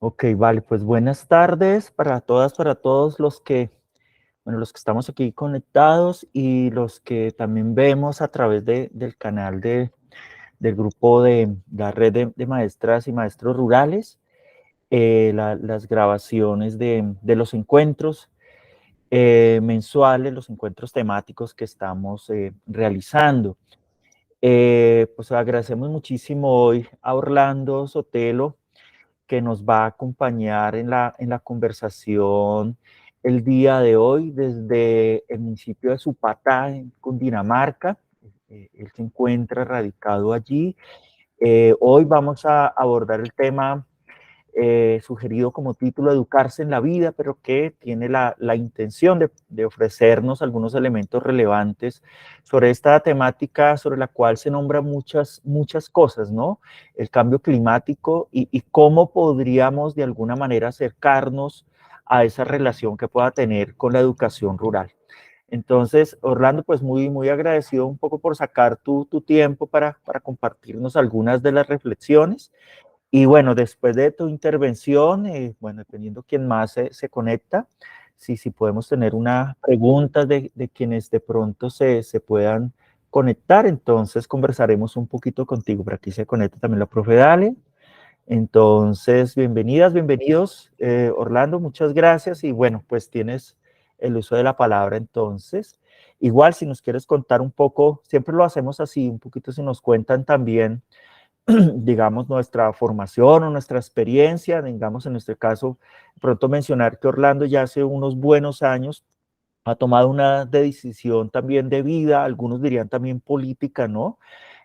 Ok, vale, pues buenas tardes para todas, para todos los que estamos aquí conectados y los que también vemos a través del canal del grupo de la red de maestras y maestros rurales, las grabaciones de los encuentros mensuales, los encuentros temáticos que estamos realizando. Pues agradecemos muchísimo hoy a Orlando Sotelo, que nos va a acompañar en la conversación el día de hoy desde el municipio de Supatá, en Cundinamarca. Él se encuentra radicado allí. Hoy vamos a abordar el tema sugerido como título Educarse en la vida, pero que tiene la intención de ofrecernos algunos elementos relevantes sobre esta temática sobre la cual se nombran muchas cosas, ¿no? El cambio climático y cómo podríamos de alguna manera acercarnos a esa relación que pueda tener con la educación rural. Entonces, Orlando, pues muy agradecido un poco por sacar tu tiempo para compartirnos algunas de las reflexiones. Y bueno, después de tu intervención, bueno, dependiendo quién más se conecta, si podemos tener una pregunta de quienes de pronto se puedan conectar, entonces conversaremos un poquito contigo. Por aquí se conecta también la profe Dale. Entonces, bienvenidas, bienvenidos. Orlando, muchas gracias. Y bueno, pues tienes el uso de la palabra entonces. Igual, si nos quieres contar un poco, siempre lo hacemos así, un poquito si nos cuentan también digamos, nuestra formación o nuestra experiencia, digamos, en este caso, pronto mencionar que Orlando ya hace unos buenos años ha tomado una decisión también de vida, algunos dirían también política, ¿no?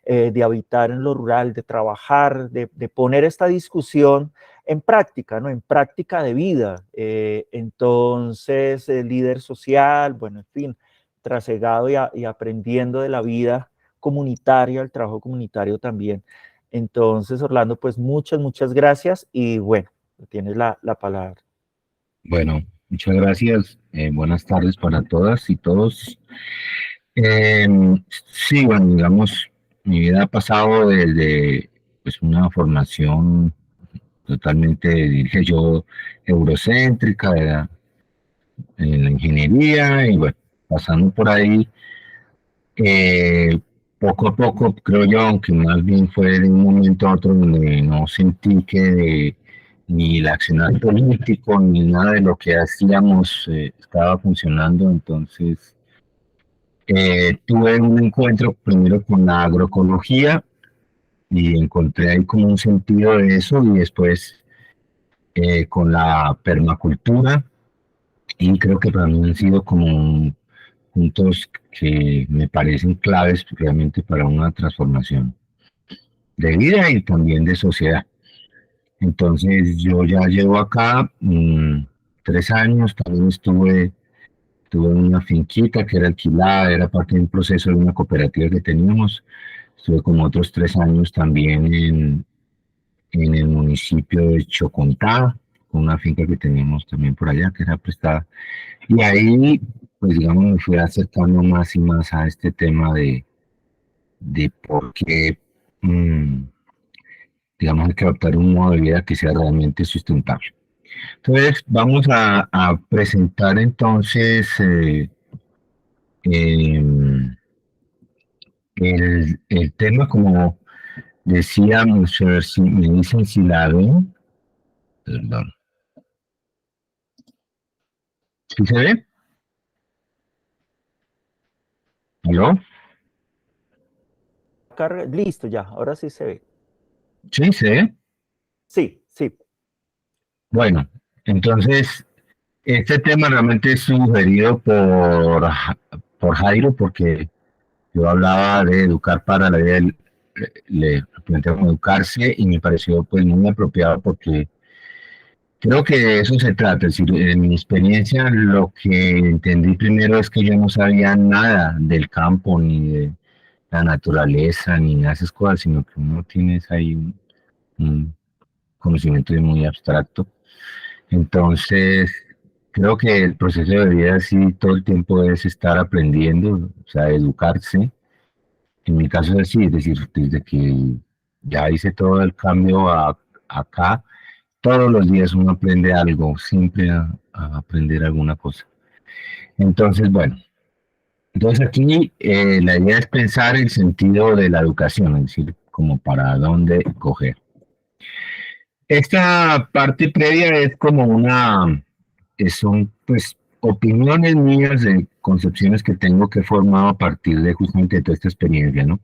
De habitar en lo rural, de trabajar, de poner esta discusión en práctica, ¿no? En práctica de vida. Entonces, líder social, bueno, en fin, trasegado y aprendiendo de la vida comunitaria, el trabajo comunitario también. Entonces, Orlando, pues muchas gracias y bueno, tienes la palabra. Bueno, muchas gracias. Buenas tardes para todas y todos. Eh, sí, bueno, digamos, mi vida ha pasado desde pues, una formación totalmente, dije yo, eurocéntrica en la ingeniería y bueno, pasando por ahí, eh, poco a poco, creo yo, aunque más bien fue de un momento a otro donde no sentí que ni el accionar político ni nada de lo que hacíamos estaba funcionando. Entonces, tuve un encuentro primero con la agroecología y encontré ahí como un sentido de eso y después con la permacultura y creo que para mí han sido como puntos que me parecen claves realmente para una transformación de vida y también de sociedad. Entonces yo ya llevo acá 3 años, también tuve una finquita que era alquilada, era parte de un proceso de una cooperativa que teníamos. Estuve como otros 3 años también en el municipio de Chocontá, con una finca que teníamos también por allá, que era prestada. Y ahí, pues digamos, me fui acercando más y más a este tema de por qué, digamos, hay que adoptar un modo de vida que sea realmente sustentable. Entonces, vamos a presentar entonces eh, el tema, como decíamos, a ver si me dicen si la ven, perdón. ¿Sí se ve? ¿Yo? Listo, ya, ahora sí se ve. ¿Sí se ve? Sí, sí. Bueno, entonces, este tema realmente es sugerido por Jairo, porque yo hablaba de educar para la vida, le planteé como educarse y me pareció pues muy apropiado porque creo que de eso se trata. Es decir, en mi experiencia lo que entendí primero es que yo no sabía nada del campo ni de la naturaleza ni nada de esas cosas, sino que uno tiene ahí un conocimiento muy abstracto. Entonces, creo que el proceso de vida sí todo el tiempo es estar aprendiendo, o sea, educarse. En mi caso es así, es decir, desde que ya hice todo el cambio acá, todos los días uno aprende algo, siempre a aprender alguna cosa. Entonces, bueno, entonces aquí la idea es pensar el sentido de la educación, es decir, como para dónde coger. Esta parte previa es como son pues opiniones mías de concepciones que tengo que he formado a partir de justamente de toda esta experiencia, ¿no?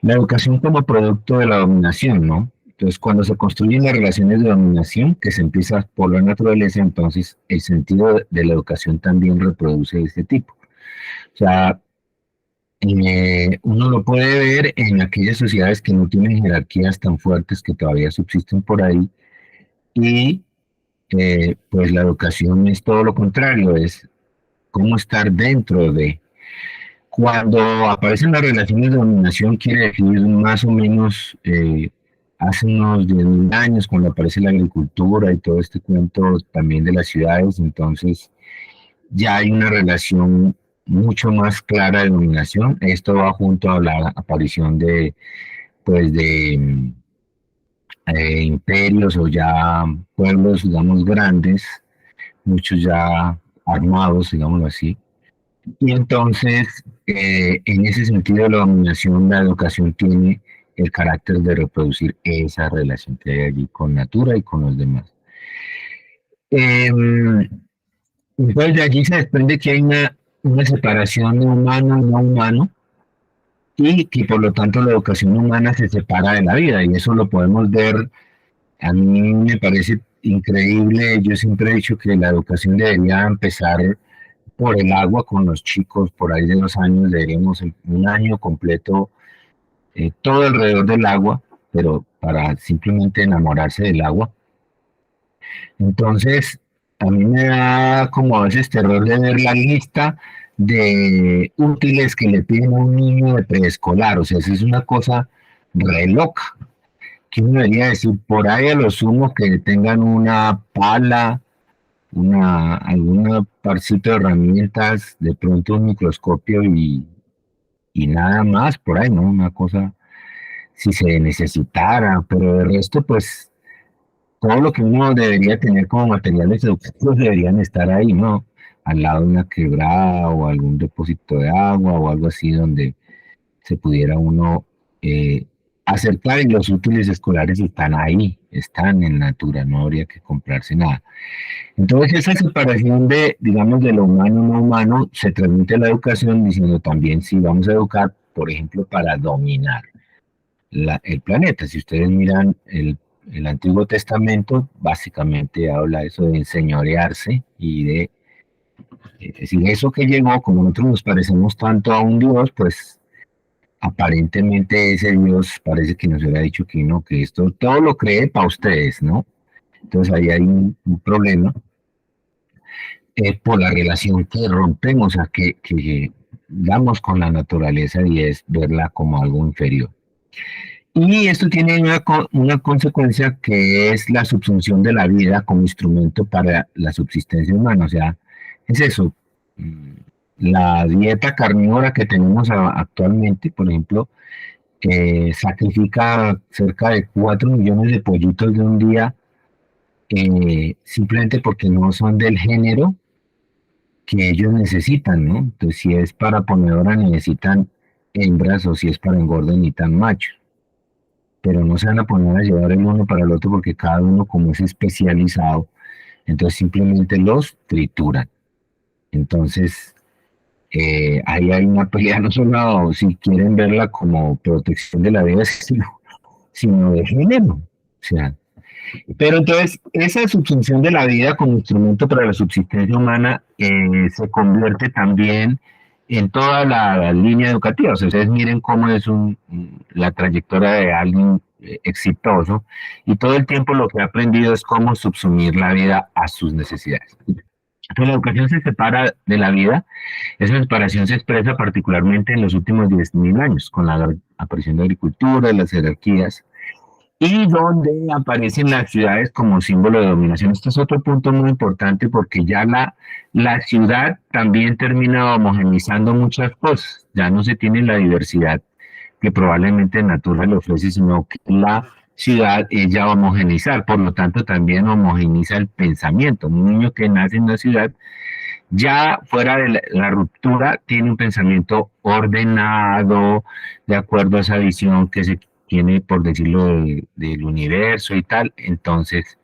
La educación como producto de la dominación, ¿no? Entonces, cuando se construyen las relaciones de dominación, que se empieza por la naturaleza, entonces el sentido de la educación también reproduce este tipo. O sea, uno lo puede ver en aquellas sociedades que no tienen jerarquías tan fuertes que todavía subsisten por ahí, y pues la educación es todo lo contrario, es cómo estar dentro de. Cuando aparecen las relaciones de dominación, quiere decir más o menos hace unos 10.000 años, cuando aparece la agricultura y todo este cuento también de las ciudades, entonces ya hay una relación mucho más clara de dominación. Esto va junto a la aparición de, pues, de imperios o ya pueblos, digamos, grandes, muchos ya armados, digámoslo así. Y entonces, en ese sentido, la dominación, la educación tiene el carácter de reproducir esa relación que hay allí con natura y con los demás. Entonces, de allí se desprende que hay una separación de humano y no humano, y que por lo tanto la educación humana se separa de la vida, y eso lo podemos ver. A mí me parece increíble. Yo siempre he dicho que la educación debería empezar por el agua con los chicos, por ahí de 2 años, deberíamos un año completo, todo alrededor del agua, pero para simplemente enamorarse del agua. Entonces, a mí me da como a veces terror de ver la lista de útiles que le piden a un niño de preescolar. O sea, eso es una cosa re loca, que uno debería decir por ahí a lo sumo que tengan una pala, alguna parcita de herramientas, de pronto un microscopio y nada más por ahí, ¿no? Una cosa, si se necesitara, pero de resto, pues, todo lo que uno debería tener como materiales educativos deberían estar ahí, ¿no? Al lado de una quebrada o algún depósito de agua o algo así donde se pudiera uno eh, acercar, y los útiles escolares están ahí, están en natura, no habría que comprarse nada. Entonces esa separación de, digamos, de lo humano no humano se transmite a la educación diciendo también si vamos a educar, por ejemplo, para dominar el planeta. Si ustedes miran el Antiguo Testamento, básicamente habla eso de enseñorearse y de, es decir, eso que llegó, como nosotros nos parecemos tanto a un Dios, pues aparentemente ese Dios parece que nos hubiera dicho que no, que esto todo lo cree para ustedes, ¿no? Entonces ahí hay un problema por la relación que rompemos, o sea, que damos con la naturaleza, y es verla como algo inferior. Y esto tiene una consecuencia, que es la subsunción de la vida como instrumento para la subsistencia humana. O sea, es eso. La dieta carnívora que tenemos actualmente, por ejemplo, sacrifica cerca de 4 millones de pollitos de un día, simplemente porque no son del género que ellos necesitan, ¿no? Entonces, si es para ponedora necesitan hembras, o si es para engorde necesitan machos. Pero no se van a poner a llevar el uno para el otro, porque cada uno, como es especializado, entonces simplemente los trituran. Entonces, ahí hay una pelea, no solo si quieren verla como protección de la vida, sino de género. O sea, pero entonces, esa subsunción de la vida como instrumento para la subsistencia humana se convierte también en toda la línea educativa. O sea, ustedes miren cómo es la trayectoria de alguien exitoso, y todo el tiempo lo que ha aprendido es cómo subsumir la vida a sus necesidades. Entonces, la educación se separa de la vida. Esa separación se expresa particularmente en los últimos 10.000 años, con la aparición de la agricultura, de las jerarquías, y donde aparecen las ciudades como símbolo de dominación. Este es otro punto muy importante, porque ya la ciudad también termina homogenizando muchas cosas. Ya no se tiene la diversidad que probablemente natura le ofrece, sino que la ciudad, ella va a homogeneizar, por lo tanto también homogeniza el pensamiento. Un niño que nace en una ciudad, ya fuera de la ruptura, tiene un pensamiento ordenado, de acuerdo a esa visión que se tiene, por decirlo, del universo y tal. Entonces,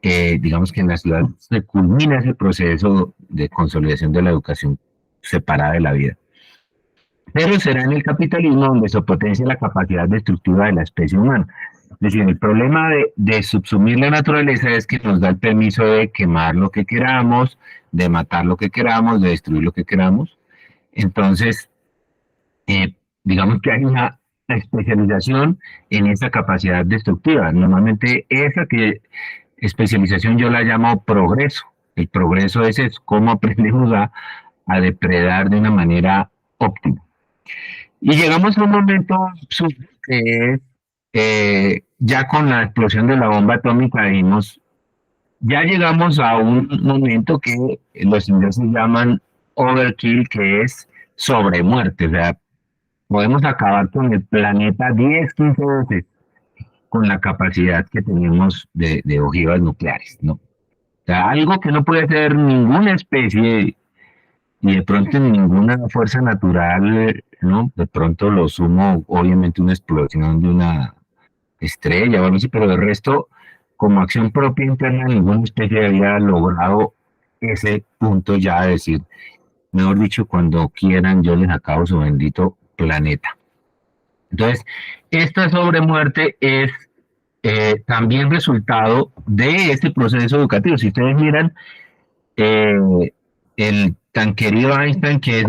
digamos que en la ciudad se culmina ese proceso de consolidación de la educación separada de la vida. Pero será en el capitalismo donde se potencia la capacidad destructiva de la especie humana. Es decir, el problema de subsumir la naturaleza es que nos da el permiso de quemar lo que queramos, de matar lo que queramos, de destruir lo que queramos. Entonces, digamos que hay una especialización en esa capacidad destructiva. Normalmente esa especialización yo la llamo progreso. El progreso es cómo aprendemos a depredar de una manera óptima. Y llegamos a un momento que es, ya con la explosión de la bomba atómica, ya llegamos a un momento que los ingleses llaman overkill, que es sobremuerte. O sea, podemos acabar con el planeta 10, 15 veces con la capacidad que tenemos de ojivas nucleares, ¿no? O sea, algo que no puede hacer ninguna especie y de pronto ninguna fuerza natural, ¿no? De pronto lo sumo, obviamente, una explosión de una estrella o algo así, pero de resto, como acción propia interna, ninguna especie había logrado ese punto ya de decir, mejor dicho, cuando quieran yo les acabo su bendito planeta. Entonces, esta sobremuerte es también resultado de este proceso educativo. Si ustedes miran, el tan querido Einstein, que es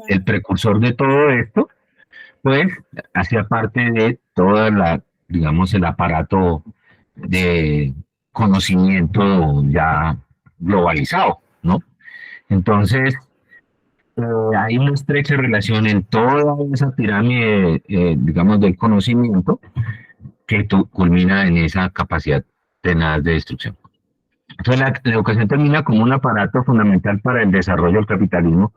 el precursor de todo esto, pues hacía parte de toda digamos, el aparato de conocimiento ya globalizado, ¿no? Entonces, hay una estrecha relación en toda esa pirámide, digamos, del conocimiento que culmina en esa capacidad tenaz de destrucción. Entonces, la educación termina como un aparato fundamental para el desarrollo del capitalismo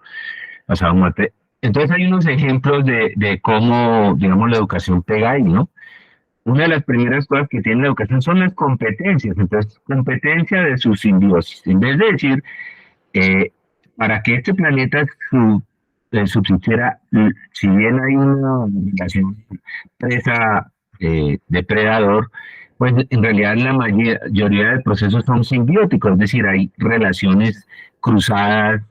basado en muerte. Entonces, hay unos ejemplos de cómo, digamos, la educación pega ahí, ¿no? Una de las primeras cosas que tiene la educación son las competencias. Entonces, competencia de su simbiosis. En vez de decir, para que este planeta subsistiera, si bien hay una relación presa-depredador, pues en realidad la mayoría de procesos son simbióticos, es decir, hay relaciones cruzadas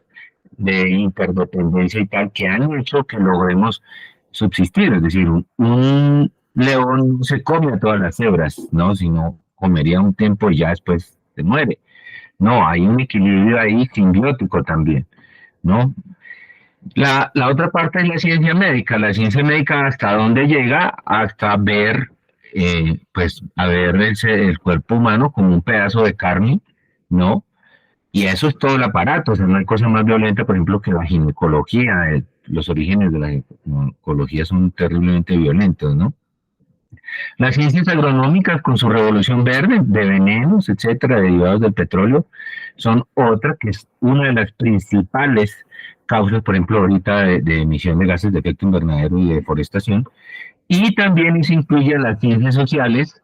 de interdependencia y tal que han hecho que logremos subsistir. Es decir, un león no se come a todas las cebras, ¿no? Sino comería un tiempo y ya después se muere. No, hay un equilibrio ahí simbiótico también, ¿no? La otra parte es la ciencia médica. La ciencia médica, ¿hasta dónde llega? Hasta ver, pues, a ver el cuerpo humano como un pedazo de carne, ¿no? Y eso es todo el aparato. O sea, no hay cosa más violenta, por ejemplo, que la ginecología. Los orígenes de la ginecología son terriblemente violentos, ¿no? Las ciencias agronómicas, con su revolución verde, de venenos, etcétera, derivados del petróleo, son otra que es una de las principales causas, por ejemplo, ahorita de emisión de gases de efecto invernadero y de deforestación. Y también se incluye las ciencias sociales,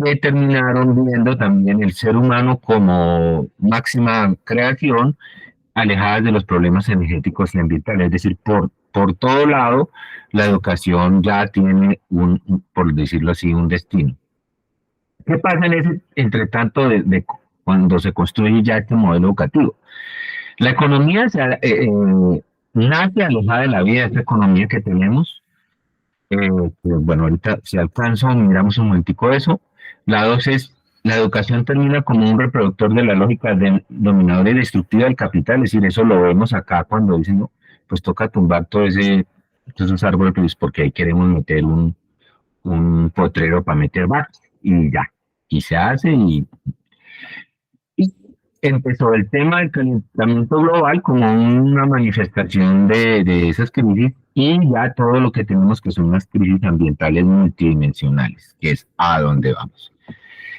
que terminaron viendo también el ser humano como máxima creación, alejadas de los problemas energéticos y ambientales. Es decir, por todo lado, la educación ya tiene por decirlo así, un destino. ¿Qué pasa en ese entretanto de cuando se construye ya este modelo educativo? La economía nace alejada de la vida, esta economía que tenemos. Bueno, ahorita si alcanzo, miramos un momentico eso. La dos es, la educación termina como un reproductor de la lógica dominadora y destructiva del capital. Es decir, eso lo vemos acá cuando dicen, no, pues toca tumbar todos esos árboles, pues porque ahí queremos meter un potrero para meter vacas y ya, y se hace y empezó el tema del calentamiento global como una manifestación de esas crisis y ya todo lo que tenemos que son las crisis ambientales multidimensionales, que es a dónde vamos.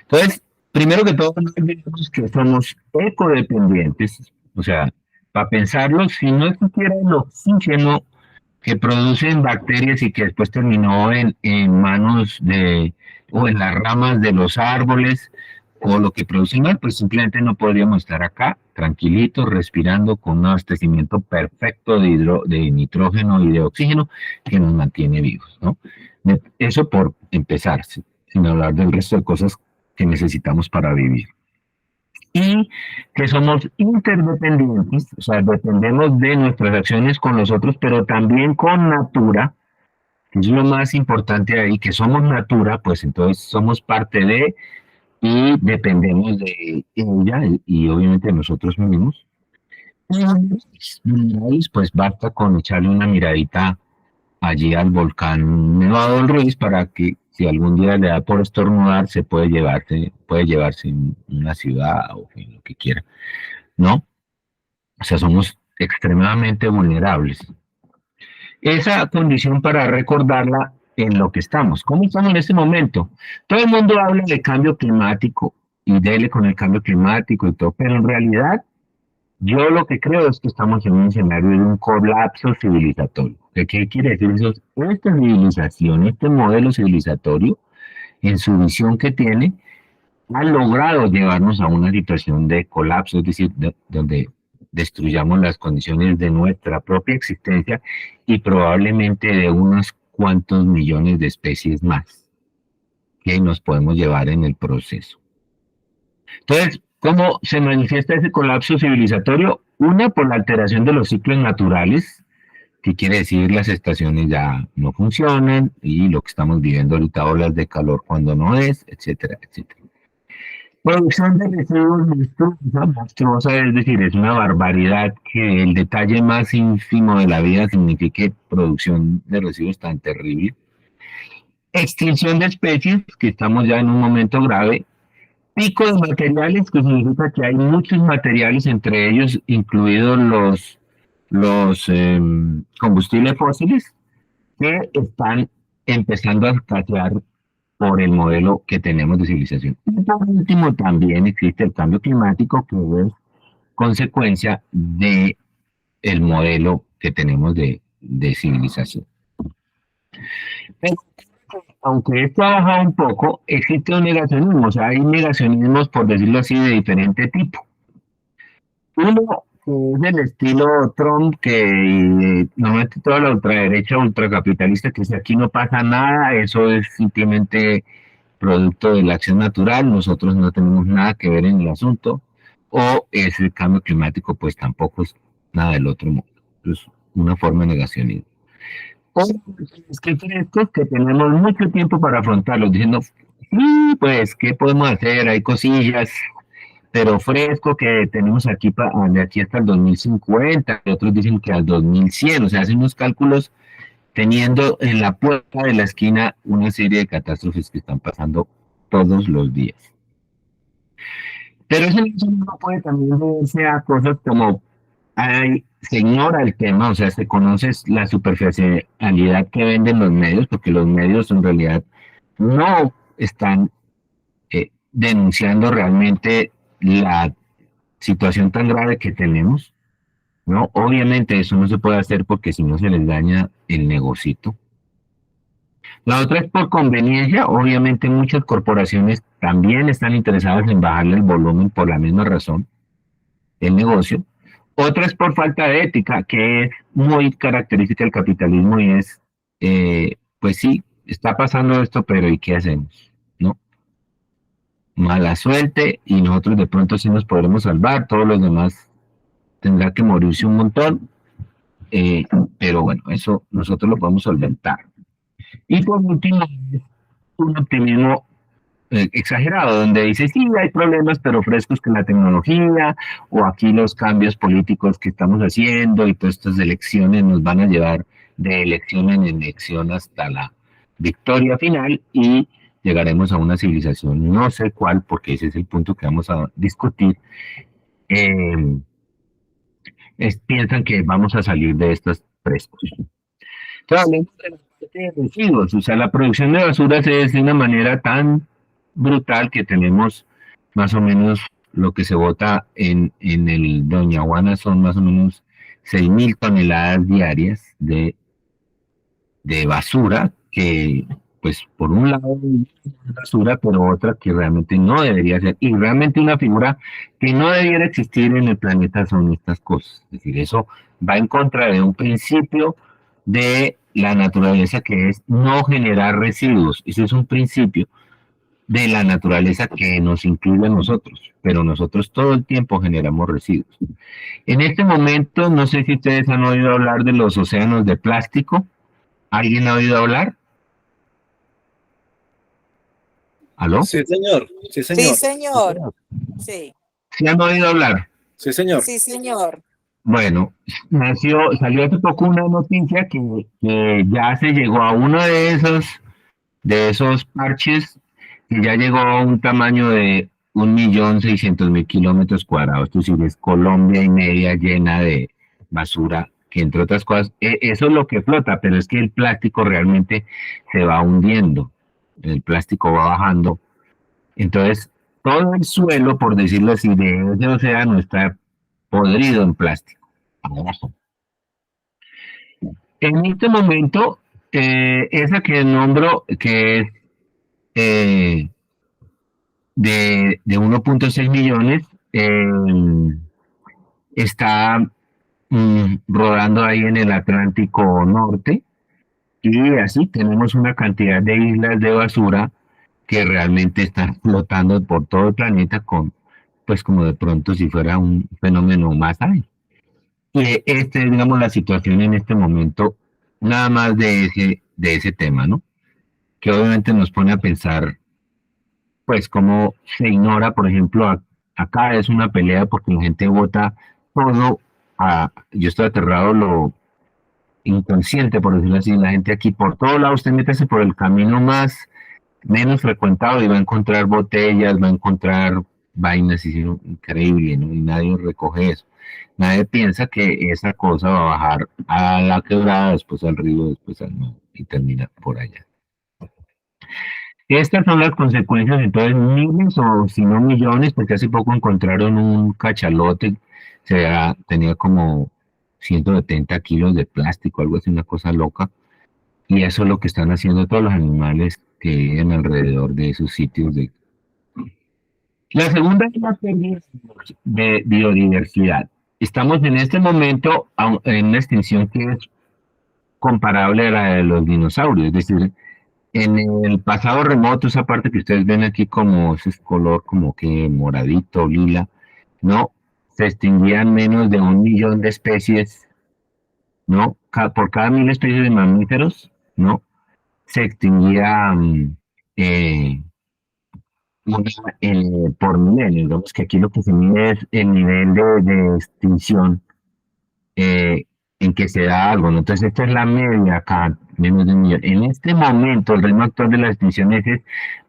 Entonces, primero que todo, no olvidemos que somos ecodependientes, o sea, para pensarlo, si no existiera el oxígeno que producen bacterias y que después terminó en manos de, o en las ramas de los árboles, o lo que produce mal, pues simplemente no podríamos estar acá tranquilitos, respirando con un abastecimiento perfecto de nitrógeno y de oxígeno que nos mantiene vivos, ¿no? Eso por empezar, sin hablar del resto de cosas que necesitamos para vivir. Y que somos interdependientes, o sea, dependemos de nuestras acciones con los otros, pero también con natura, que es lo más importante ahí, que somos natura, pues entonces somos parte de y dependemos de ella y obviamente de nosotros mismos. Y vulnerables, pues basta con echarle una miradita allí al volcán Nevado del Ruiz para que si algún día le da por estornudar se puede llevarse en una ciudad o en lo que quiera, ¿no? O sea, somos extremadamente vulnerables. Esa condición para recordarla en lo que estamos. ¿Cómo estamos en este momento? Todo el mundo habla de cambio climático y dele con el cambio climático y todo, pero en realidad yo lo que creo es que estamos en un escenario de un colapso civilizatorio. ¿Qué quiere decir eso? Esta civilización, este modelo civilizatorio, en su visión que tiene, ha logrado llevarnos a una situación de colapso, es decir, donde destruyamos las condiciones de nuestra propia existencia y probablemente de unos cuantos millones de especies más que nos podemos llevar en el proceso. Entonces, ¿cómo se manifiesta ese colapso civilizatorio? Una, por la alteración de los ciclos naturales, que quiere decir las estaciones ya no funcionan y lo que estamos viviendo ahorita, olas de calor cuando no es, etcétera, etcétera. Producción de residuos monstruosa, es decir, es una barbaridad que el detalle más ínfimo de la vida signifique producción de residuos tan terrible. Extinción de especies, que estamos ya en un momento grave. Pico de materiales, que significa que hay muchos materiales, entre ellos incluidos los combustibles fósiles, que están empezando a escasear por el modelo que tenemos de civilización. Y por último, también existe el cambio climático, que es consecuencia de el modelo que tenemos de civilización. Pero, aunque esto ha bajado un poco, existe un negacionismo, o sea, hay negacionismos, por decirlo así, de diferente tipo. Uno es del estilo Trump, que normalmente toda la ultraderecha, ultracapitalista, que si aquí no pasa nada, eso es simplemente producto de la acción natural, nosotros no tenemos nada que ver en el asunto, o es el cambio climático, pues tampoco es nada del otro mundo. Es una forma de negacionismo. O es que frescos que tenemos mucho tiempo para afrontarlos, diciendo, sí, pues, ¿qué podemos hacer? Hay cosillas, pero fresco que tenemos aquí de aquí hasta el 2050, y otros dicen que al 2100, o sea, hacen unos cálculos teniendo en la puerta de la esquina una serie de catástrofes que están pasando todos los días. Pero eso no puede también verse a cosas como se ignora el tema, o sea, se conoce la superficialidad que venden los medios, porque los medios en realidad no están denunciando realmente la situación tan grave que tenemos, ¿no? Obviamente eso no se puede hacer porque si no se les daña el negocito. La otra es por conveniencia, obviamente muchas corporaciones también están interesadas en bajarle el volumen por la misma razón, el negocio. Otra es por falta de ética, que es muy característica del capitalismo y es, pues sí, está pasando esto, pero ¿y qué hacemos? ¿No? Mala suerte y nosotros de pronto sí nos podremos salvar, todos los demás tendrá que morirse un montón, pero bueno, eso nosotros lo podemos solventar. Y por último, un optimismo exagerado, donde dice, sí, hay problemas, pero frescos que la tecnología, o aquí los cambios políticos que estamos haciendo, y todas estas elecciones nos van a llevar de elección en elección hasta la victoria final, y llegaremos a una civilización, no sé cuál, porque ese es el punto que vamos a discutir. Piensan que vamos a salir de estos frescos. Entonces, hablemos de la parte de residuos, o sea, la producción de basuras es de una manera tan brutal que tenemos más o menos lo que se bota en el Doña Juana son más o menos 6.000 toneladas diarias de de basura que, pues, por un lado es basura, pero otra que realmente no debería ser. Y realmente una figura que no debiera existir en el planeta son estas cosas. Es decir, eso va en contra de un principio de la naturaleza que es no generar residuos. Ese es un principio de la naturaleza que nos incluye a nosotros, pero nosotros todo el tiempo generamos residuos. En este momento, no sé si ustedes han oído hablar de los océanos de plástico. ¿Alguien ha oído hablar? ¿Aló? Sí, señor. Sí, Sí, señor. señor. Sí, ¿Sí han oído hablar? Sí, señor. sí, señor. Bueno, salió hace poco una noticia que ya se llegó a uno de esos parches que ya llegó a un tamaño de 1.600.000 kilómetros cuadrados. Es decir, es Colombia y media llena de basura, que entre otras cosas, eso es lo que flota, pero es que el plástico realmente se va hundiendo, el plástico va bajando. Entonces, todo el suelo, por decirlo así, de ese océano está podrido en plástico. Abajo. En este momento, esa que nombro, que es de 1.6 millones, está rodando ahí en el Atlántico Norte, y así tenemos una cantidad de islas de basura que realmente están flotando por todo el planeta con, pues como de pronto si fuera un fenómeno más ahí. Y esta es, digamos, la situación en este momento, nada más de ese tema, ¿no? Que obviamente nos pone a pensar, pues, cómo se ignora, por ejemplo, acá es una pelea porque la gente vota todo yo estoy aterrado lo inconsciente, por decirlo así, la gente aquí por todos lados, usted métase por el camino menos frecuentado y va a encontrar botellas, va a encontrar vainas, y increíble, ¿no? Y nadie recoge eso. Nadie piensa que esa cosa va a bajar a la quebrada, después al río, después al mar y termina por allá. Estas son las consecuencias, entonces, miles o si no millones, porque hace poco encontraron un cachalote, tenía como 170 kilos de plástico, algo así, una cosa loca, y eso es lo que están haciendo todos los animales que viven alrededor de esos sitios. La segunda es la pérdida de biodiversidad. Estamos en este momento en una extinción que es comparable a la de los dinosaurios, es decir, en el pasado remoto, esa parte que ustedes ven aquí como ese color como que moradito, lila, no, se extinguían menos de 1 millón de especies, ¿no? Por cada 1.000 especies de mamíferos, ¿no? Se extinguía eh, por milenio. Digamos que aquí lo que se mide es el nivel de extinción eh, en que se da algo, ¿no? Entonces, esta es la media acá, menos de 1 millón. En este momento, el ritmo actual de las extinciones es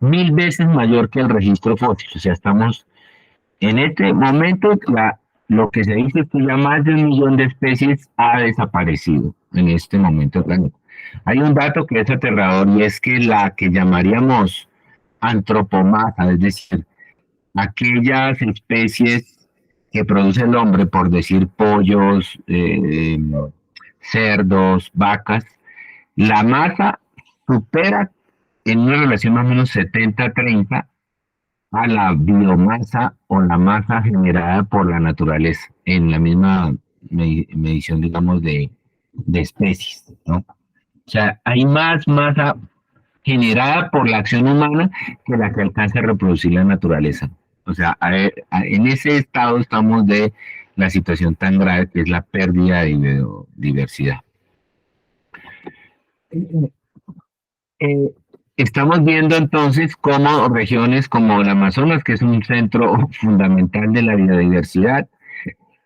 1.000 veces mayor que el registro fósil. O sea, estamos en este momento, lo que se dice es que ya más de 1 millón de especies ha desaparecido en este momento. Hay un dato que es aterrador, y es que la que llamaríamos antropomasa, es decir, aquellas especies que produce el hombre, por decir pollos, cerdos, vacas, la masa supera en una relación más o menos 70-30 a la biomasa o la masa generada por la naturaleza en la misma medición, digamos, de especies, ¿no? O sea, hay más masa generada por la acción humana que la que alcanza a reproducir la naturaleza. O sea, en ese estado estamos de la situación tan grave que es la pérdida de biodiversidad. Eh, Estamos viendo entonces cómo regiones como el Amazonas, que es un centro fundamental de la biodiversidad,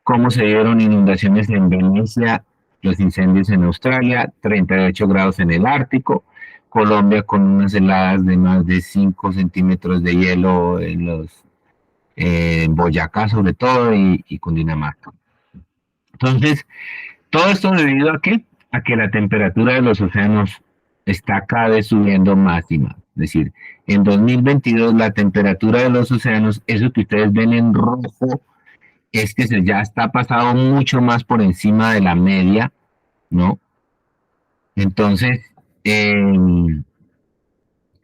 cómo se dieron inundaciones en Venecia, los incendios en Australia, 38 grados en el Ártico, Colombia con unas heladas de más de 5 centímetros de hielo en Boyacá sobre todo y Cundinamarca. Entonces, todo esto debido a qué? A que la temperatura de los océanos está cada vez subiendo más y más. Es decir, en 2022 la temperatura de los océanos, eso que ustedes ven en rojo, es que ya está pasado mucho más por encima de la media, ¿no? Entonces,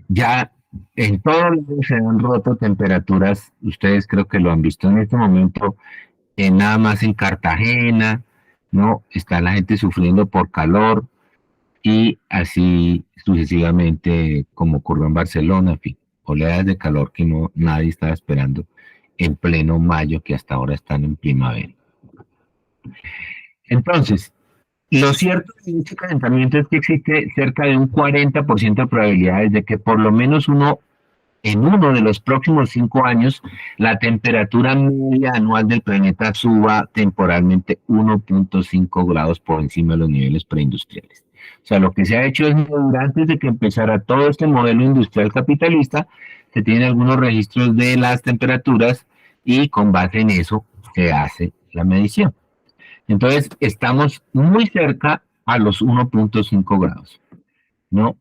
Ya en todos lados se han roto temperaturas, ustedes creo que lo han visto en este momento, nada más en Cartagena, ¿no? Está la gente sufriendo por calor y así sucesivamente como ocurrió en Barcelona, en fin, oleadas de calor que no nadie estaba esperando en pleno mayo, que hasta ahora están en primavera. Entonces, lo cierto de este calentamiento es que existe cerca de un 40% de probabilidades de que por lo menos en uno de los próximos 5 años, la temperatura media anual del planeta suba temporalmente 1.5 grados por encima de los niveles preindustriales. O sea, lo que se ha hecho es, antes de que empezara todo este modelo industrial capitalista, se tienen algunos registros de las temperaturas y con base en eso se hace la medición. Entonces, estamos muy cerca a los 1.5 grados, ¿no?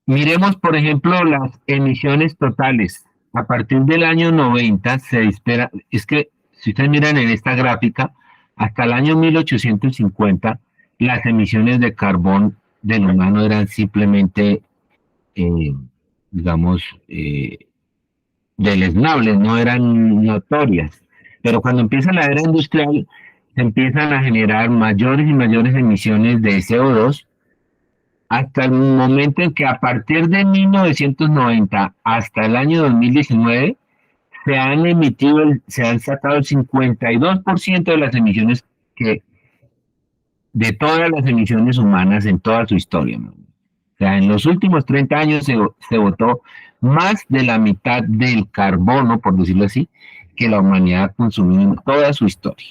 Miremos, por ejemplo, las emisiones totales. A partir del año 90 se espera, es que si ustedes miran en esta gráfica, hasta el año 1850, las emisiones de carbón del humano eran simplemente, digamos, deleznables, no eran notorias. Pero cuando empieza la era industrial, se empiezan a generar mayores y mayores emisiones de CO2 hasta el momento en que a partir de 1990 hasta el año 2019 se han sacado el 52% de las emisiones de todas las emisiones humanas en toda su historia, ¿no? O sea, en los últimos 30 años se botó más de la mitad del carbono, por decirlo así, que la humanidad ha consumido en toda su historia,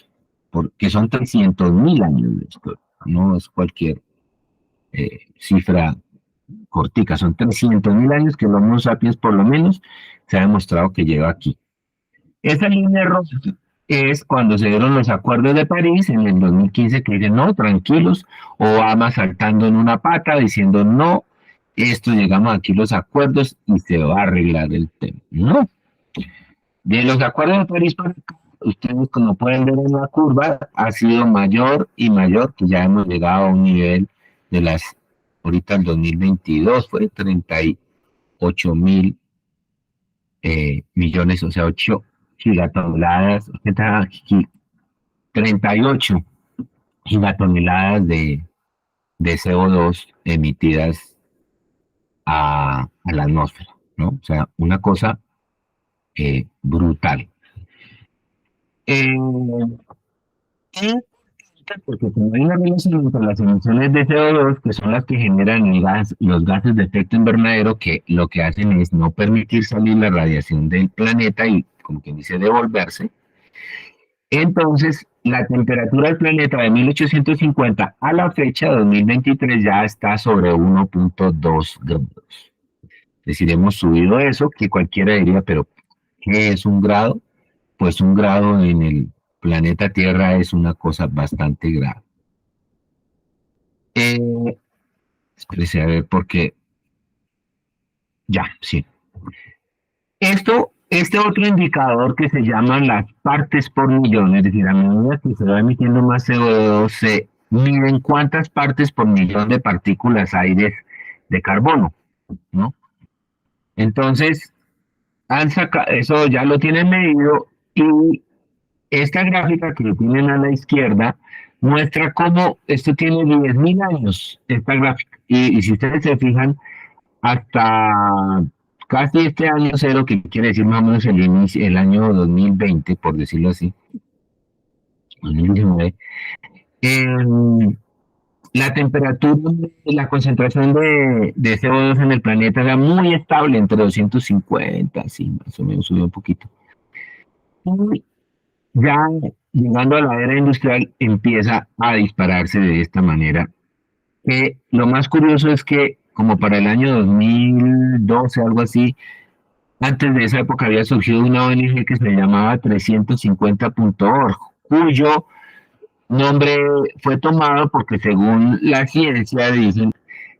porque son 300.000 años de historia, no es cualquier cifra cortica, son 300.000 años que el Homo sapiens por lo menos se ha demostrado que llega aquí. Esa línea roja es cuando se dieron los acuerdos de París en el 2015 que dicen, no, tranquilos, Obama saltando en una pata diciendo, no, esto llegamos aquí los acuerdos y se va a arreglar el tema. No. De los acuerdos de París, ustedes como pueden ver en la curva, ha sido mayor y mayor, que ya hemos llegado a un nivel de ahorita en 2022 fue 38.000 millones, o sea, 8 gigatoneladas, 38 gigatoneladas de CO2 emitidas a la atmósfera, ¿no? O sea, una cosa brutal. Porque como hay una relación entre las emisiones de CO2, que son las que generan los gases de efecto invernadero, que lo que hacen es no permitir salir la radiación del planeta y, como quien dice, devolverse. Entonces, la temperatura del planeta de 1850 a la fecha de 2023 ya está sobre 1.2 grados. Es decir, hemos subido eso, que cualquiera diría, pero ¿qué es un grado? Pues un grado en el planeta Tierra es una cosa bastante grave. Espérese a ver porque ya, sí. Este otro indicador que se llaman las partes por millón, es decir, a medida que se va emitiendo más CO2, se miden cuántas partes por millón de partículas hay de carbono, ¿no? Entonces, eso ya lo tienen medido y esta gráfica que tienen a la izquierda muestra cómo esto tiene 10.000 años, esta gráfica. Y si ustedes se fijan, hasta casi este año cero, que quiere decir más o menos el año 2020, por decirlo así, 2019, la temperatura, la concentración de CO2 en el planeta era muy estable, entre 250, así más o menos, subió un poquito. Y ya llegando a la era industrial empieza a dispararse de esta manera. Lo más curioso es que como para el año 2012, algo así, antes de esa época había surgido una ONG que se llamaba 350.org, cuyo nombre fue tomado porque según la ciencia dicen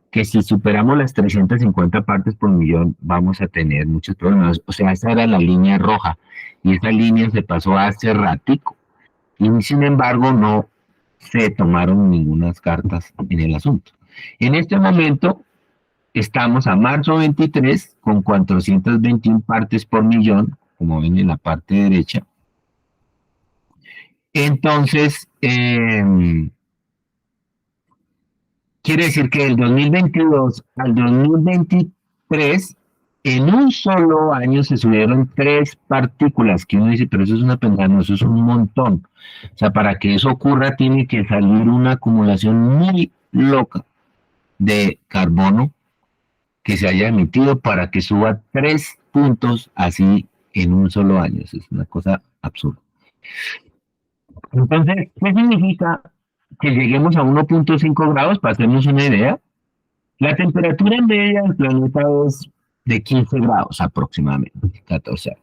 que si superamos las 350 partes por millón vamos a tener muchos problemas. O sea, esa era la línea roja y esa línea se pasó hace ratico y sin embargo no se tomaron ninguna cartas en el asunto. En este momento estamos a marzo 23 con 421 partes por millón, como ven en la parte derecha. Entonces, quiere decir que del 2022 al 2023, en un solo año se subieron 3 partículas, que uno dice, pero eso es una pendejada, no, eso es un montón. O sea, para que eso ocurra tiene que salir una acumulación muy loca de carbono que se haya emitido para que suba 3 puntos así en un solo año. Eso es una cosa absurda. Entonces, ¿qué significa que lleguemos a 1.5 grados? Para hacernos una idea, la temperatura media del planeta es de 15 grados aproximadamente, 14.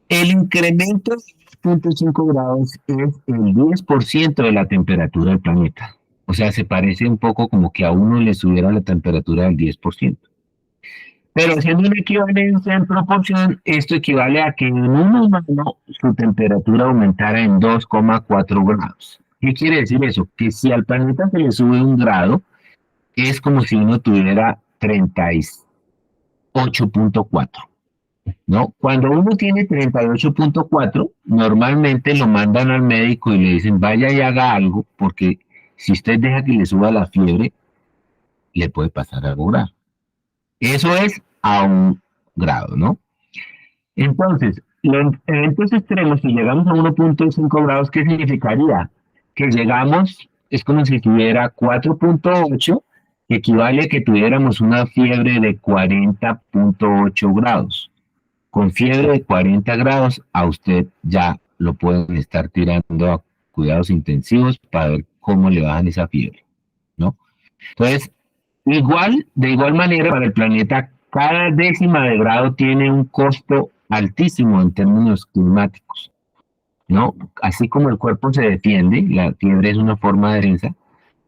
El incremento de 2.5 grados es el 10% de la temperatura del planeta. O sea, se parece un poco como que a uno le subiera la temperatura del 10%. Pero haciendo una equivalencia en proporción, esto equivale a que en un humano su temperatura aumentara en 2,4 grados. ¿Qué quiere decir eso? Que si al planeta se le sube 1 grado, es como si uno tuviera 38.4, ¿no? Cuando uno tiene 38.4, normalmente lo mandan al médico y le dicen, vaya y haga algo, porque si usted deja que le suba la fiebre, le puede pasar algo grave. Eso es a 1 grado, ¿no? Entonces, los eventos extremos, si llegamos a 1.5 grados, ¿qué significaría? Que llegamos, es como si tuviera 4.8, que equivale a que tuviéramos una fiebre de 40.8 grados. Con fiebre de 40 grados, a usted ya lo pueden estar tirando a cuidados intensivos para ver cómo le bajan esa fiebre, ¿no? Entonces, de igual manera, para el planeta, cada décima de grado tiene un costo altísimo en términos climáticos, ¿no? Así como el cuerpo se defiende, la fiebre es una forma de defensa,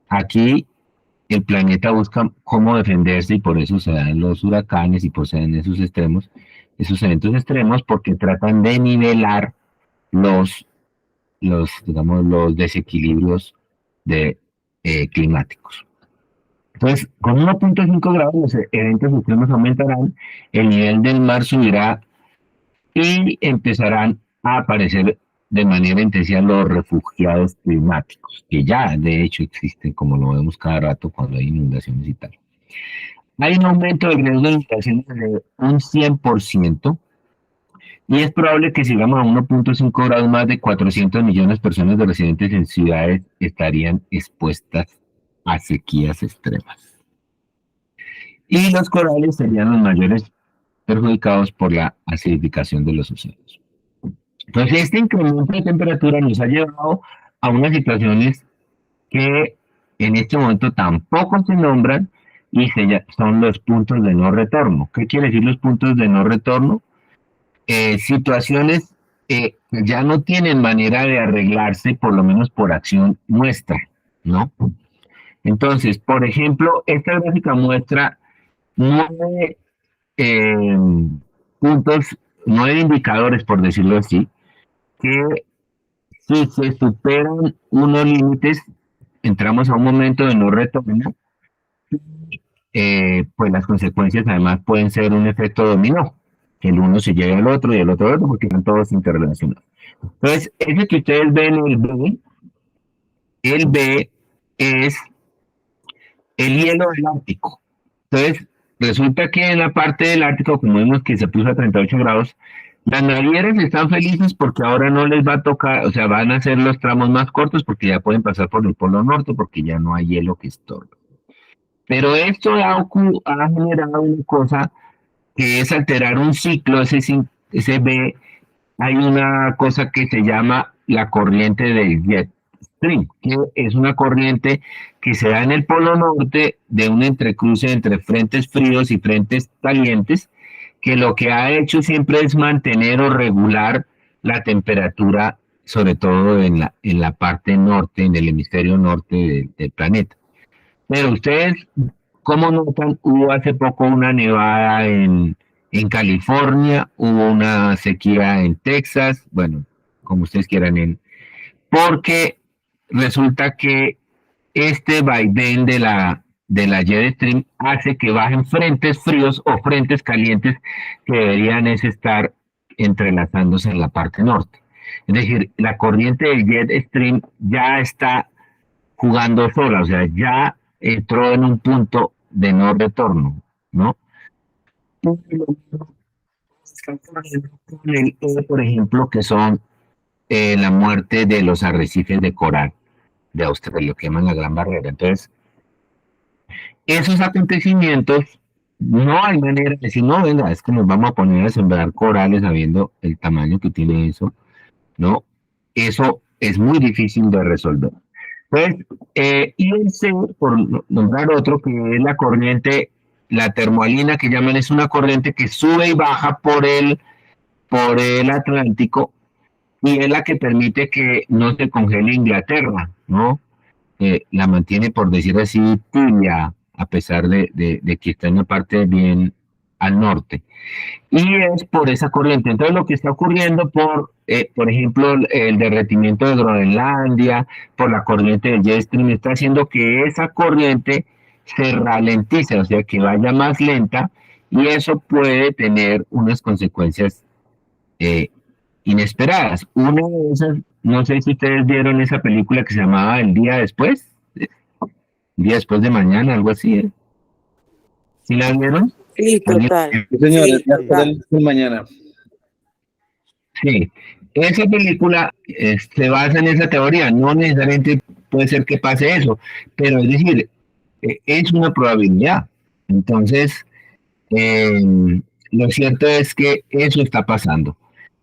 aquí el planeta busca cómo defenderse y por eso se dan los huracanes y por eso se dan esos eventos extremos, porque tratan de nivelar digamos, los desequilibrios climáticos. Entonces, con 1.5 grados los eventos extremos aumentarán, el nivel del mar subirá y empezarán a aparecer de manera intensiva los refugiados climáticos, que ya de hecho existen, como lo vemos cada rato cuando hay inundaciones y tal. Hay un aumento del riesgo de inundaciones de un 100%, y es probable que si llegamos a 1.5 grados, más de 400 millones de personas de residentes en ciudades estarían expuestas a sequías extremas. Y los corales serían los mayores perjudicados por la acidificación de los océanos. Entonces, este incremento de temperatura nos ha llevado a unas situaciones que en este momento tampoco se nombran y son los puntos de no retorno. ¿Qué quiere decir los puntos de no retorno? Situaciones que ya no tienen manera de arreglarse, por lo menos por acción nuestra, ¿no? Entonces, por ejemplo, esta gráfica muestra 9 puntos, 9 indicadores, por decirlo así, que si se superan unos límites, entramos a un momento de no retorno, pues las consecuencias además pueden ser un efecto dominó, que el uno se lleve al otro y el otro al otro, porque están todos interrelacionados. Entonces, ese que ustedes ven, el B es el hielo del Ártico. Entonces, resulta que en la parte del Ártico, como vimos que se puso a 38 grados, las navieras están felices porque ahora no les va a tocar, o sea, van a hacer los tramos más cortos porque ya pueden pasar por el Polo Norte porque ya no hay hielo que estorbe. Pero esto ha generado una cosa que es alterar un ciclo, ese B, hay una cosa que se llama la corriente del jet stream, que es una corriente que se da en el Polo Norte de un entrecruce entre frentes fríos y frentes calientes, que lo que ha hecho siempre es mantener o regular la temperatura, sobre todo en la parte norte, en el hemisferio norte del planeta. Pero ustedes, ¿cómo notan? Hubo hace poco una nevada en California, hubo una sequía en Texas, bueno, como ustedes quieran, porque resulta que este vaivén de la de la jet stream hace que bajen frentes fríos o frentes calientes que deberían es estar entrelazándose en la parte norte. Es decir, la corriente del jet stream ya está jugando sola, o sea, ya entró en un punto de no retorno, ¿no? Por ejemplo, que son la muerte de los arrecifes de coral de Australia, que llaman la Gran Barrera. Entonces, esos acontecimientos, no hay manera de decir, no, venga, es que nos vamos a poner a sembrar corales sabiendo el tamaño que tiene eso, ¿no? Eso es muy difícil de resolver. Pues, INC, por nombrar otro, que es la corriente, la termoalina que llaman, es una corriente que sube y baja por el Atlántico y es la que permite que no se congele Inglaterra, ¿no? La mantiene, por decir así, tibia, a pesar de que está en una parte bien al norte. Y es por esa corriente. Entonces, lo que está ocurriendo por ejemplo, el derretimiento de Groenlandia, por la corriente del jet stream, está haciendo que esa corriente se ralentice, o sea, que vaya más lenta, y eso puede tener unas consecuencias inesperadas. Una de esas, no sé si ustedes vieron esa película que se llamaba El día después, día después de mañana, algo así. ¿Sí la vieron? Sí, total. Sí, señor, Sí, ya total. por mañana. Sí, esa película se basa en esa teoría, no necesariamente puede ser que pase eso, pero es decir, es una probabilidad. Entonces, lo cierto es que eso está pasando,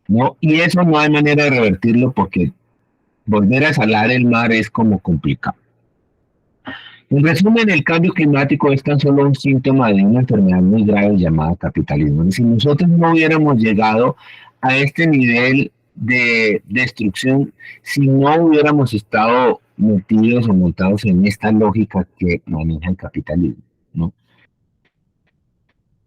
¿no? Y eso no hay manera de revertirlo porque volver a salar el mar es como complicado. En resumen, el cambio climático es tan solo un síntoma de una enfermedad muy grave llamada capitalismo. Si nosotros no hubiéramos llegado a este nivel de destrucción, si no hubiéramos estado metidos o montados en esta lógica que maneja el capitalismo, ¿no?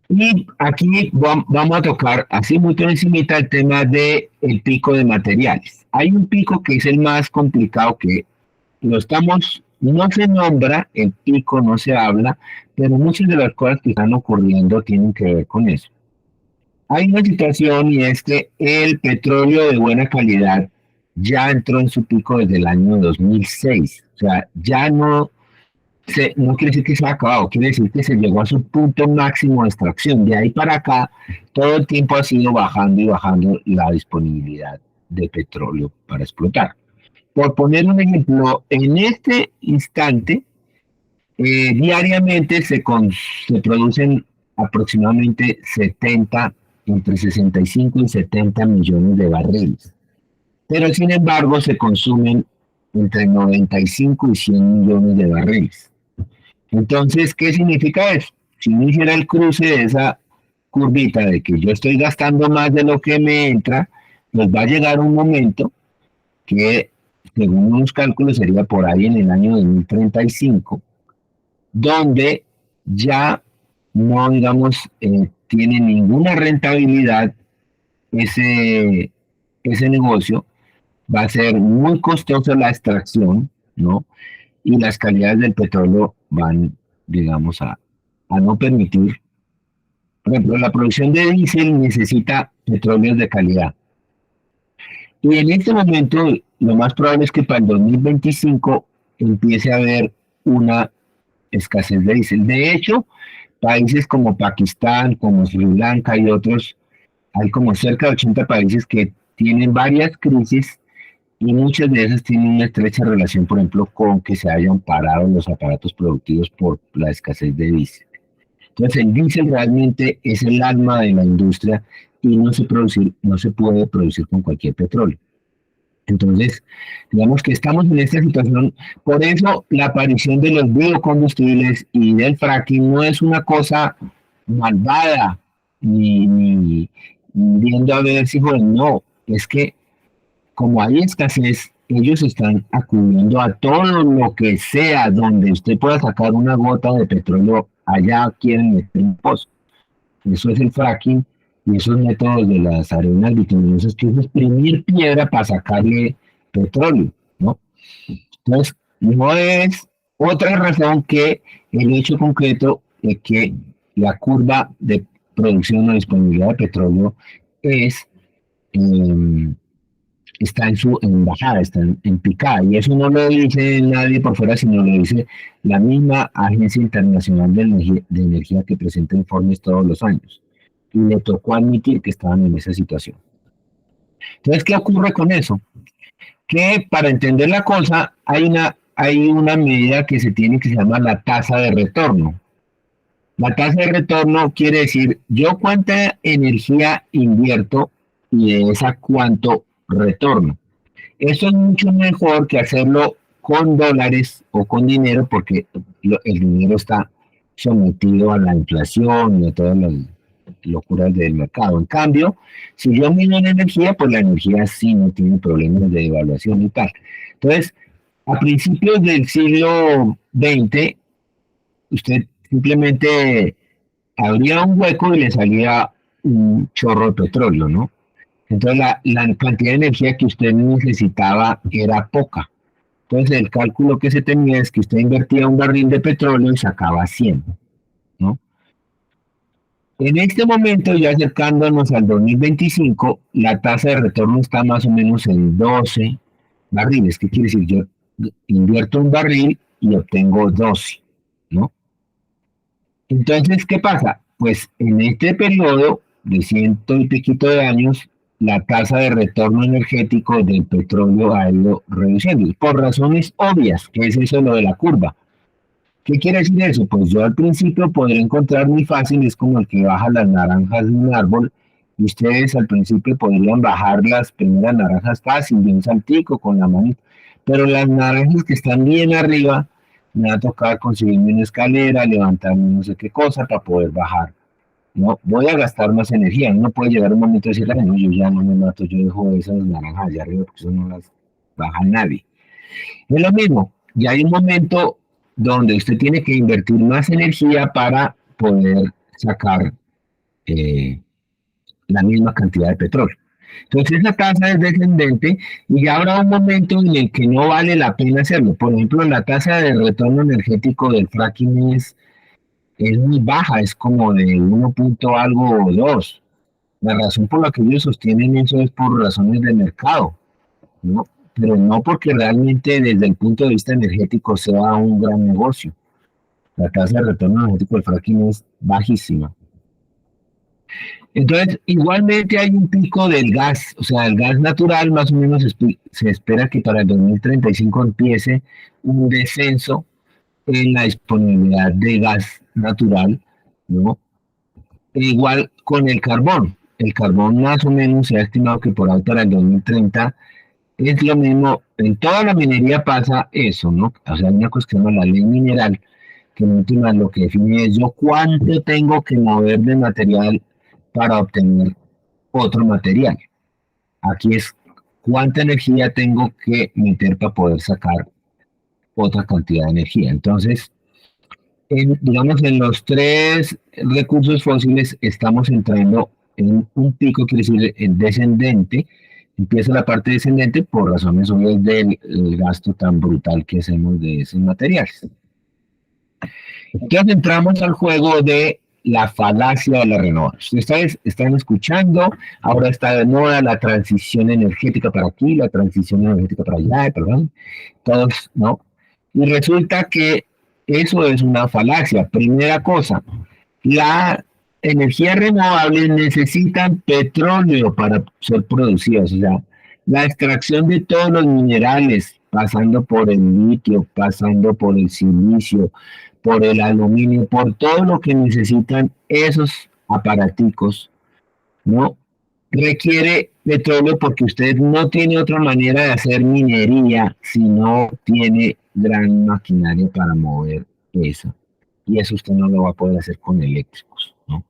Y aquí vamos a tocar así muy por encimita el tema del pico de materiales. Hay un pico que es el más complicado, que no se nombra, el pico no se habla, pero muchas de las cosas que están ocurriendo tienen que ver con eso. Hay una situación y es que el petróleo de buena calidad ya entró en su pico desde el año 2006. O sea, ya no quiere decir que se ha acabado, quiere decir que se llegó a su punto máximo de extracción. De ahí para acá, todo el tiempo ha sido bajando y bajando la disponibilidad de petróleo para explotar. Por poner un ejemplo, en este instante, diariamente se producen aproximadamente entre 65 y 70 millones de barriles. Pero sin embargo se consumen entre 95 y 100 millones de barriles. Entonces, ¿qué significa eso? Si uno hiciera el cruce de esa curvita de que yo estoy gastando más de lo que me entra, pues va a llegar un momento que, según unos cálculos, sería por ahí en el año 2035, donde ya no, digamos, tiene ninguna rentabilidad ese negocio, va a ser muy costosa la extracción, ¿no? Y las calidades del petróleo van, digamos, a no permitir. Por ejemplo, la producción de diésel necesita petróleos de calidad. Y en este momento, lo más probable es que para el 2025 empiece a haber una escasez de diésel. De hecho, países como Pakistán, como Sri Lanka y otros, hay como cerca de 80 países que tienen varias crisis y muchas de esas tienen una estrecha relación, por ejemplo, con que se hayan parado los aparatos productivos por la escasez de diésel. Entonces, el diésel realmente es el alma de la industria y no se puede producir con cualquier petróleo. Entonces, digamos que estamos en esta situación. Por eso, la aparición de los biocombustibles y del fracking no es una cosa malvada, ni viendo a ver si, bueno, no, es que como hay escasez, ellos están acudiendo a todo lo que sea donde usted pueda sacar una gota de petróleo, allá quieren meter un pozo. Eso es el fracking y esos métodos de las arenas bituminosas, que es exprimir piedra para sacarle petróleo, ¿no? Entonces, no es Otra razón que el hecho concreto es que la curva de producción o disponibilidad de petróleo es, eh, está en bajada, está en picada. Y eso no lo dice nadie por fuera, sino lo dice la misma Agencia Internacional de Energía que presenta informes todos los años. Y le tocó admitir que estaban en esa situación. Entonces, ¿qué ocurre con eso? Que para entender la cosa hay una medida que se tiene que se llama la tasa de retorno. La tasa de retorno quiere decir yo cuánta energía invierto y de esa cuánto retorno. Eso es mucho mejor que hacerlo con dólares o con dinero porque el dinero está sometido a la inflación y a todas las locuras del mercado. En cambio, si yo mido en energía, pues la energía sí no tiene problemas de devaluación y tal. Entonces, a principios del siglo XX, usted simplemente abría un hueco y le salía un chorro de petróleo, ¿no? Entonces la cantidad de energía que usted necesitaba era poca. Entonces el cálculo que se tenía es que usted invertía un barril de petróleo y sacaba 100, ¿no? En este momento, ya acercándonos al 2025, la tasa de retorno está más o menos en 12 barriles. ¿Qué quiere decir? Yo invierto un barril y obtengo 12, ¿no? Entonces, ¿qué pasa? Pues en este periodo de ciento y piquito de años, la tasa de retorno energético del petróleo ha ido reduciendo, por razones obvias, que es eso lo de la curva. ¿Qué quiere decir eso? Pues yo al principio podría encontrar muy fácil, es como el que baja las naranjas de un árbol, y ustedes al principio podrían bajar las primeras naranjas fácil, bien saltico, con la manita, pero las naranjas que están bien arriba, me va a tocar conseguirme una escalera, levantarme no sé qué cosa para poder bajar. No, voy a gastar más energía, no puede llegar un momento y decir, ay, no, yo ya no me mato, yo dejo esas naranjas allá arriba porque eso no las baja nadie. Es lo mismo, ya hay un momento donde usted tiene que invertir más energía para poder sacar eh, la misma cantidad de petróleo. Entonces esa tasa es descendente y ya habrá un momento en el que no vale la pena hacerlo. Por ejemplo, la tasa de retorno energético del fracking es muy baja, es como de 1 punto algo o 2. La razón por la que ellos sostienen eso es por razones de mercado, ¿no? Pero no porque realmente desde el punto de vista energético sea un gran negocio. La tasa de retorno energético del fracking es bajísima. Entonces, igualmente hay un pico del gas, o sea, el gas natural más o menos se espera que para el 2035 empiece un descenso en la disponibilidad de gas natural, ¿no? E igual con el carbón. El carbón más o menos se ha estimado que por ahí para el 2030 es lo mismo. En toda la minería pasa eso, ¿no? O sea, hay una cosa que se llama la ley mineral, que en última lo que define es yo cuánto tengo que mover de material para obtener otro material. Aquí es cuánta energía tengo que meter para poder sacar otra cantidad de energía. Entonces, digamos, en los tres recursos fósiles estamos entrando en un pico, quiere decir, en descendente. Empieza la parte descendente por razones obvias del gasto tan brutal que hacemos de esos materiales. Entonces entramos al juego de la falacia de la renovación. Ustedes están escuchando, ahora está de moda la transición energética para aquí, la transición energética para allá, perdón, todos, ¿no? Y resulta que eso es una falacia. Primera cosa, las energías renovables necesitan petróleo para ser producidas, o sea, la extracción de todos los minerales, pasando por el litio, pasando por el silicio, por el aluminio, por todo lo que necesitan esos aparaticos, ¿no? Requiere petróleo porque usted no tiene otra manera de hacer minería si no tiene gran maquinaria para mover eso. Y eso usted no lo va a poder hacer con eléctricos, ¿no?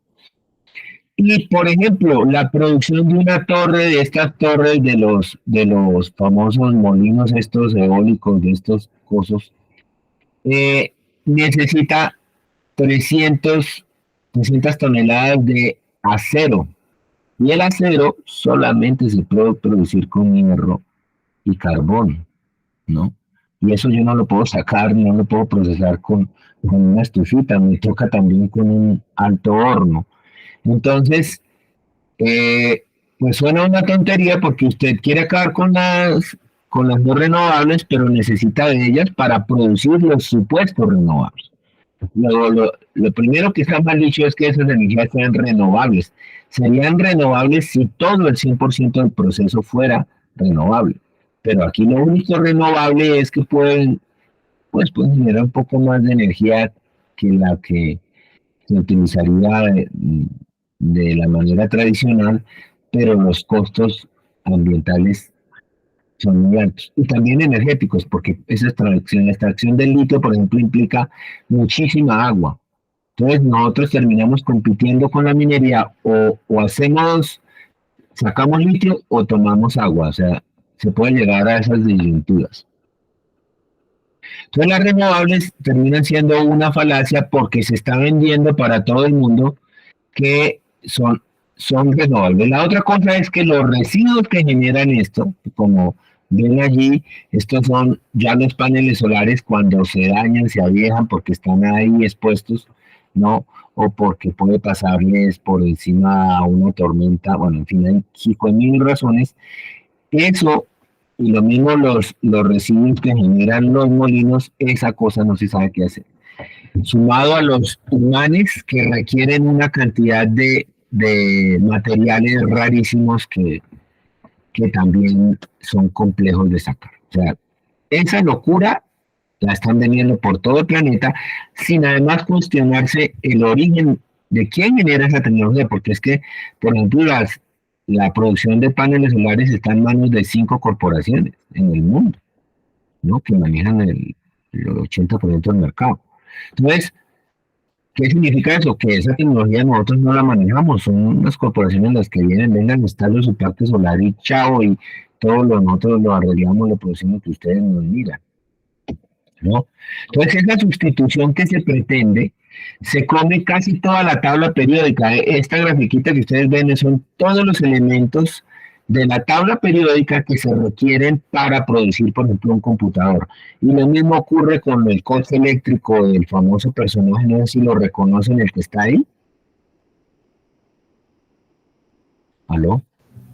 Y, por ejemplo, la producción de una torre, de estas torres de los famosos molinos estos eólicos, de estos cosos, eh, necesita 300 toneladas de acero. Y el acero solamente se puede producir con hierro y carbón, ¿no? y eso yo no lo puedo sacar, no lo puedo procesar con una estufita, me toca también con un alto horno. Entonces, pues suena una tontería porque usted quiere acabar con las no renovables, pero necesita de ellas para producir los supuestos renovables. Lo primero que está mal dicho es que esas energías sean renovables. Serían renovables si todo el 100% del proceso fuera renovable. Pero aquí lo único renovable es que pueden generar un poco más de energía que la que se utilizaría de la manera tradicional, pero los costos ambientales son muy altos y también energéticos, porque esa extracción, la extracción del litio, por ejemplo, implica muchísima agua. Entonces nosotros terminamos compitiendo con la minería o sacamos litio o tomamos agua, o sea, se puede llegar a esas disyuntivas. Entonces las renovables terminan siendo una falacia porque se está vendiendo para todo el mundo que son renovables. La otra cosa es que los residuos que generan esto, como ven allí, estos son ya los paneles solares cuando se dañan, se aviejan porque están ahí expuestos, ¿no? O porque puede pasarles por encima una tormenta, bueno, en fin, hay 5.000 razones. Eso, y lo mismo los residuos que generan los molinos, esa cosa no se sabe qué hacer. Sumado a los imanes que requieren una cantidad de materiales rarísimos que también son complejos de sacar. O sea, esa locura la están vendiendo por todo el planeta sin además cuestionarse el origen de quién genera esa tecnología, porque es que, por ejemplo, la producción de paneles solares está en manos de 5 corporaciones en el mundo, ¿no? Que manejan el 80% del mercado. Entonces, ¿qué significa eso? Que esa tecnología nosotros no la manejamos, son unas corporaciones las que vienen, vengan, instalan su parque solar y chao, y nosotros lo arreglamos, lo producimos que ustedes nos miran, ¿no? Entonces esa sustitución que se pretende, se come casi toda la tabla periódica. Esta grafiquita que ustedes ven son todos los elementos de la tabla periódica que se requieren para producir, por ejemplo, un computador. Y lo mismo ocurre con el coche eléctrico del famoso personaje, no sé si lo reconocen el que está ahí. ¿Aló?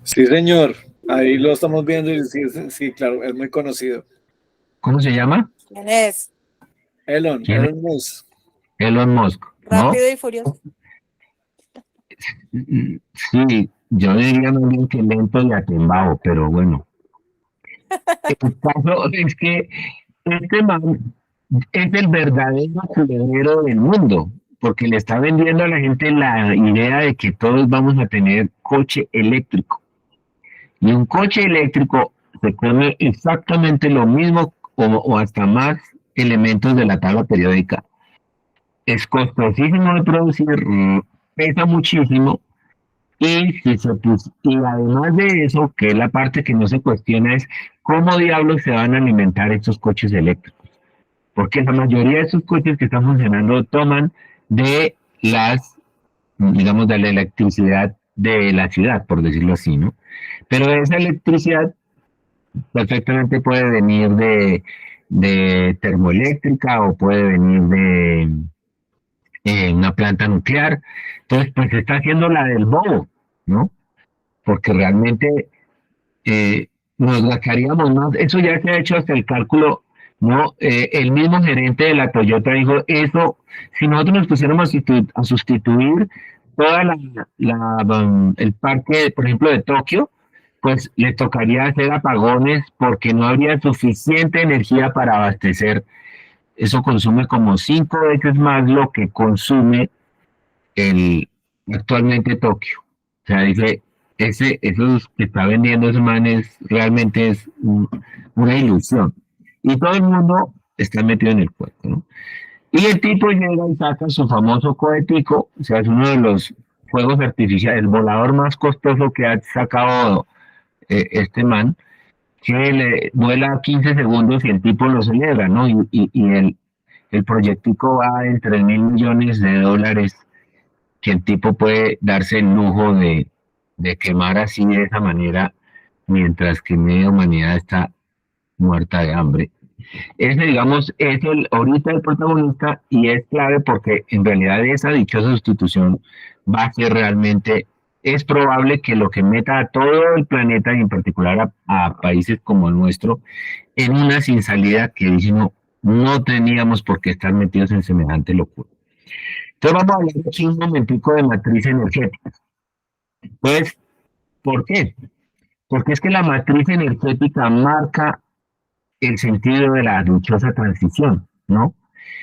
Sí, señor. Ahí lo estamos viendo y sí, claro, es muy conocido. ¿Cómo se llama? ¿Quién es? Elon Musk. Elon Musk, ¿no? Rápido y Furioso. Sí, yo diría más bien que lento y atembado, pero bueno. El caso es que este man es el verdadero culebrero del mundo, porque le está vendiendo a la gente la idea de que todos vamos a tener coche eléctrico. Y un coche eléctrico se come exactamente lo mismo o hasta más elementos de la tabla periódica. Es costosísimo de producir, pesa muchísimo. Y además de eso, que es la parte que no se cuestiona, es cómo diablos se van a alimentar estos coches eléctricos. Porque la mayoría de esos coches que están funcionando toman de digamos, de la electricidad de la ciudad, por decirlo así, ¿no? Pero esa electricidad perfectamente puede venir de termoeléctrica o puede venir de una planta nuclear. Entonces, pues se está haciendo la del bobo, ¿no? Porque realmente nos gastaríamos más. Eso ya se ha hecho hasta el cálculo, ¿no? El mismo gerente de la Toyota dijo, eso, si nosotros nos pusiéramos a sustituir toda el parque, por ejemplo, de Tokio, pues le tocaría hacer apagones porque no habría suficiente energía para abastecer. Eso consume como 5 veces más lo que consume actualmente Tokio. O sea, dice, esos que está vendiendo esos manes realmente es una ilusión. Y todo el mundo está metido en el cuento, ¿no? Y el tipo llega y saca su famoso cohetico, o sea, es uno de los fuegos artificiales, el volador más costoso que ha sacado este man, que le vuela 15 segundos y el tipo lo celebra, ¿no? Y el proyectico va en $3.000 millones que el tipo puede darse el lujo de quemar así de esa manera, mientras que media humanidad está muerta de hambre. Ese, digamos, es ahorita el protagonista y es clave porque en realidad esa dichosa sustitución va a ser realmente, es probable que lo que meta a todo el planeta y en particular a países como el nuestro en una sin salida que dijimos no teníamos por qué estar metidos en semejante locura. Entonces vamos a hablar aquí un momentico de matriz energética. Pues, ¿por qué? Porque es que la matriz energética marca el sentido de la dichosa transición, ¿no?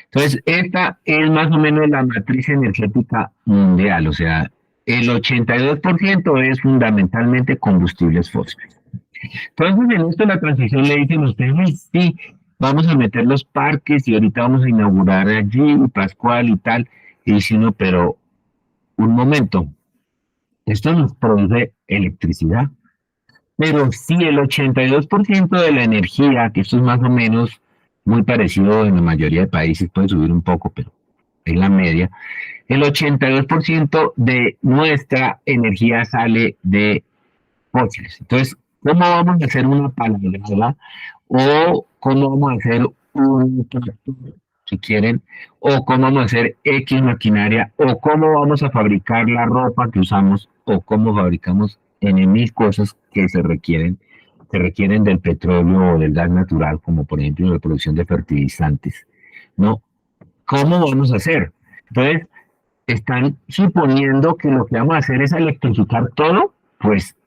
Entonces, esta es más o menos la matriz energética mundial, o sea, el 82% es fundamentalmente combustibles fósiles. Entonces, en esto la transición le dicen ustedes, sí, vamos a meter los parques y ahorita vamos a inaugurar allí, Pascual y tal, y dice uno, pero un momento, esto nos produce electricidad. Pero si el 82% de la energía, que esto es más o menos muy parecido en la mayoría de países, puede subir un poco, pero es la media, el 82% de nuestra energía sale de fósiles. Entonces, ¿cómo vamos a hacer una panadería o cómo vamos a hacer un tractor, si quieren, o cómo vamos a hacer X maquinaria, o cómo vamos a fabricar la ropa que usamos, o cómo fabricamos en mil cosas que se requieren del petróleo o del gas natural, como por ejemplo la producción de fertilizantes, ¿no? ¿Cómo vamos a hacer? Entonces, están suponiendo que lo que vamos a hacer es electrificar todo, pues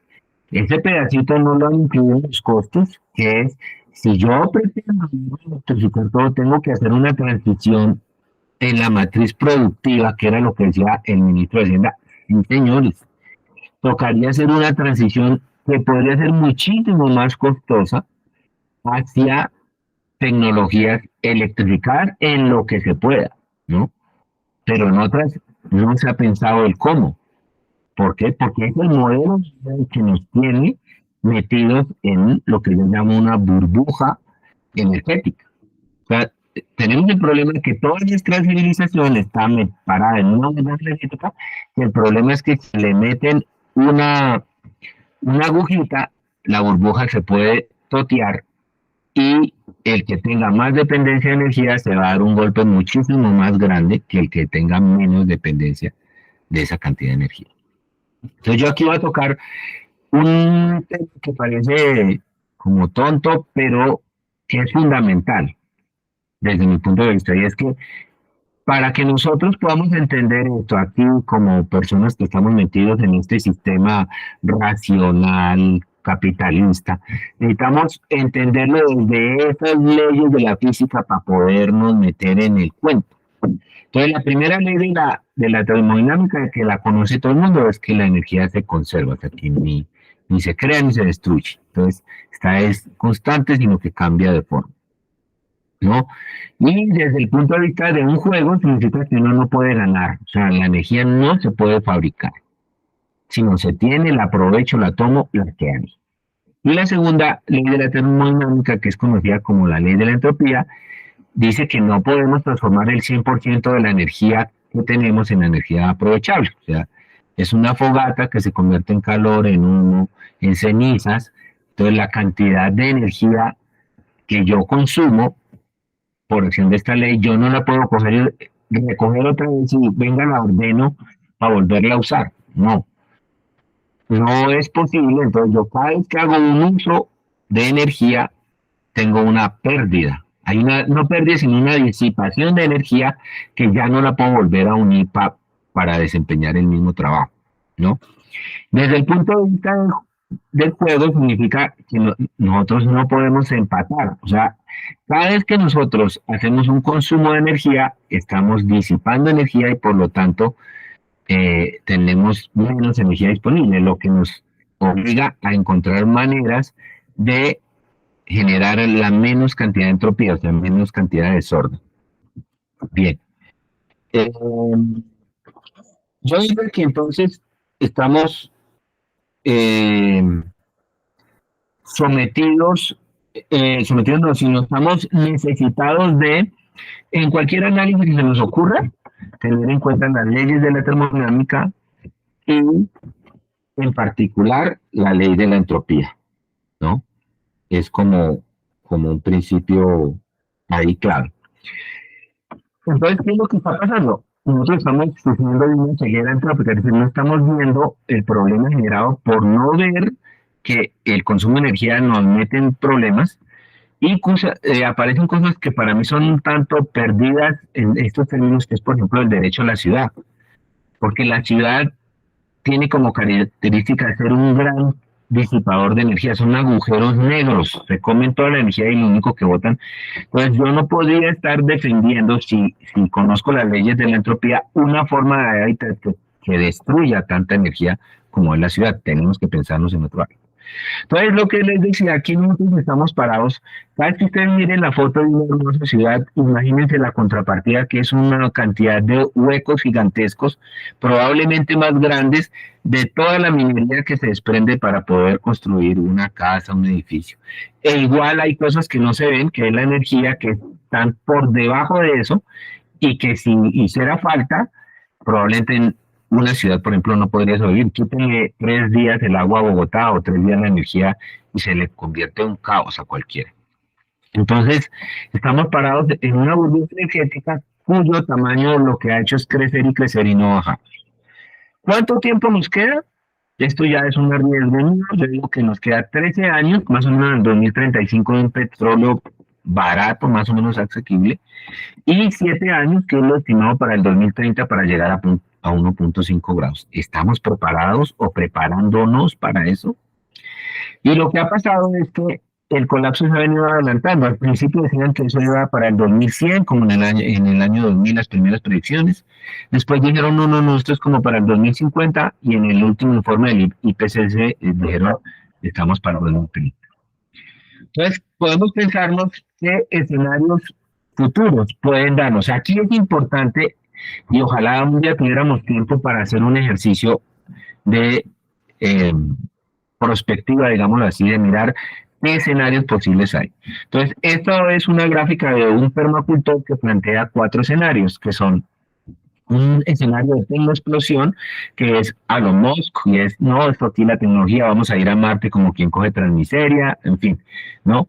ese pedacito no lo han incluido en los costos, que es, si yo pretendo electrificar todo, tengo que hacer una transición en la matriz productiva, que era lo que decía el ministro de Hacienda. Sí, señores, tocaría hacer una transición que podría ser muchísimo más costosa hacia tecnologías electrificadas en lo que se pueda, ¿no? Pero en otras no se ha pensado el cómo. ¿Por qué? Porque es el modelo que nos tiene metidos en lo que yo llamo una burbuja energética. O sea, tenemos el problema de que toda nuestra civilización está parada en una burbuja energética, y el problema es que si le meten una agujita, la burbuja se puede totear y el que tenga más dependencia de energía se va a dar un golpe muchísimo más grande que el que tenga menos dependencia de esa cantidad de energía. Entonces yo aquí voy a tocar un tema que parece como tonto, pero que es fundamental desde mi punto de vista, y es que para que nosotros podamos entender esto aquí como personas que estamos metidos en este sistema racional, capitalista, necesitamos entenderlo desde esas leyes de la física para podernos meter en el cuento. Entonces, la primera ley de la termodinámica, que la conoce todo el mundo, es que la energía se conserva, o sea, que ni se crea ni se destruye. Entonces, esta es constante, sino que cambia de forma, ¿no? Y desde el punto de vista de un juego, significa que uno no puede ganar, o sea, la energía no se puede fabricar. Si no se tiene, la aprovecho, la tomo, la que hay. Y la segunda ley de la termodinámica, que es conocida como la ley de la entropía, dice que no podemos transformar el 100% de la energía que tenemos en energía aprovechable. O sea, es una fogata que se convierte en calor, en humo, en cenizas. Entonces, la cantidad de energía que yo consumo por acción de esta ley, yo no la puedo coger y recoger otra vez y venga, la ordeno para volverla a usar. No, no es posible. Entonces, yo cada vez que hago un uso de energía, tengo una pérdida. Hay una, no pérdida, sino una disipación de energía que ya no la puedo volver a unir para desempeñar el mismo trabajo, ¿no? Desde el punto de vista del juego, significa que nosotros no podemos empatar. O sea, cada vez que nosotros hacemos un consumo de energía, estamos disipando energía y por lo tanto tenemos menos energía disponible, lo que nos obliga a encontrar maneras de generar la menos cantidad de entropía, o sea, menos cantidad de desorden. Bien. Yo digo que entonces estamos sometidos no, sino estamos necesitados de, en cualquier análisis que se nos ocurra, tener en cuenta las leyes de la termodinámica y, en particular, la ley de la entropía, ¿no? Es como un principio ahí claro. Entonces, ¿qué es lo que está pasando? Nosotros estamos sufriendo de una ceguera antrópica, es decir, no estamos viendo el problema generado por no ver que el consumo de energía nos mete en problemas y aparecen cosas que para mí son un tanto perdidas en estos términos, que es, por ejemplo, el derecho a la ciudad. Porque la ciudad tiene como característica de ser un gran disipador de energía, son agujeros negros, se comen toda la energía y lo único que botan. Entonces yo no podría estar defendiendo, si conozco las leyes de la entropía, una forma de hábitat que destruya tanta energía como es la ciudad. Tenemos que pensarnos en otro área. Entonces, lo que les decía, aquí nosotros estamos parados. Cada vez que ustedes miren la foto de una hermosa ciudad, imagínense la contrapartida, que es una cantidad de huecos gigantescos, probablemente más grandes, de toda la minería que se desprende para poder construir una casa, un edificio. E igual hay cosas que no se ven, que es la energía, que están por debajo de eso, y que si hiciera falta, probablemente una ciudad, por ejemplo, no podría sobrevivir. Quítenle 3 días el agua a Bogotá o 3 días la energía y se le convierte en un caos a cualquiera. Entonces, estamos parados en una burbuja energética cuyo tamaño lo que ha hecho es crecer y crecer y no bajar. ¿Cuánto tiempo nos queda? Esto ya es un riesgo mío. Yo digo que nos queda 13 años, más o menos en el 2035, de un petróleo barato, más o menos asequible, y 7 años, que es lo estimado para el 2030, para llegar a 1.5 grados. ¿Estamos preparados o preparándonos para eso? Y lo que ha pasado es que el colapso se ha venido adelantando. Al principio decían que eso iba para el 2100, como en el año 2000, las primeras predicciones. Después dijeron, no, esto es como para el 2050, y en el último informe del IPCC dijeron, estamos para el 2030. Entonces, podemos pensarnos qué escenarios futuros pueden darnos. Aquí es importante, y ojalá un día tuviéramos tiempo para hacer un ejercicio de prospectiva, digámoslo así, de mirar qué escenarios posibles hay. Entonces, esto es una gráfica de un permacultor que plantea 4 escenarios, que son un escenario de tecnoexplosión, que es a lo Musk, y es, no, esto aquí la tecnología, vamos a ir a Marte como quien coge Transmiseria, en fin, ¿no?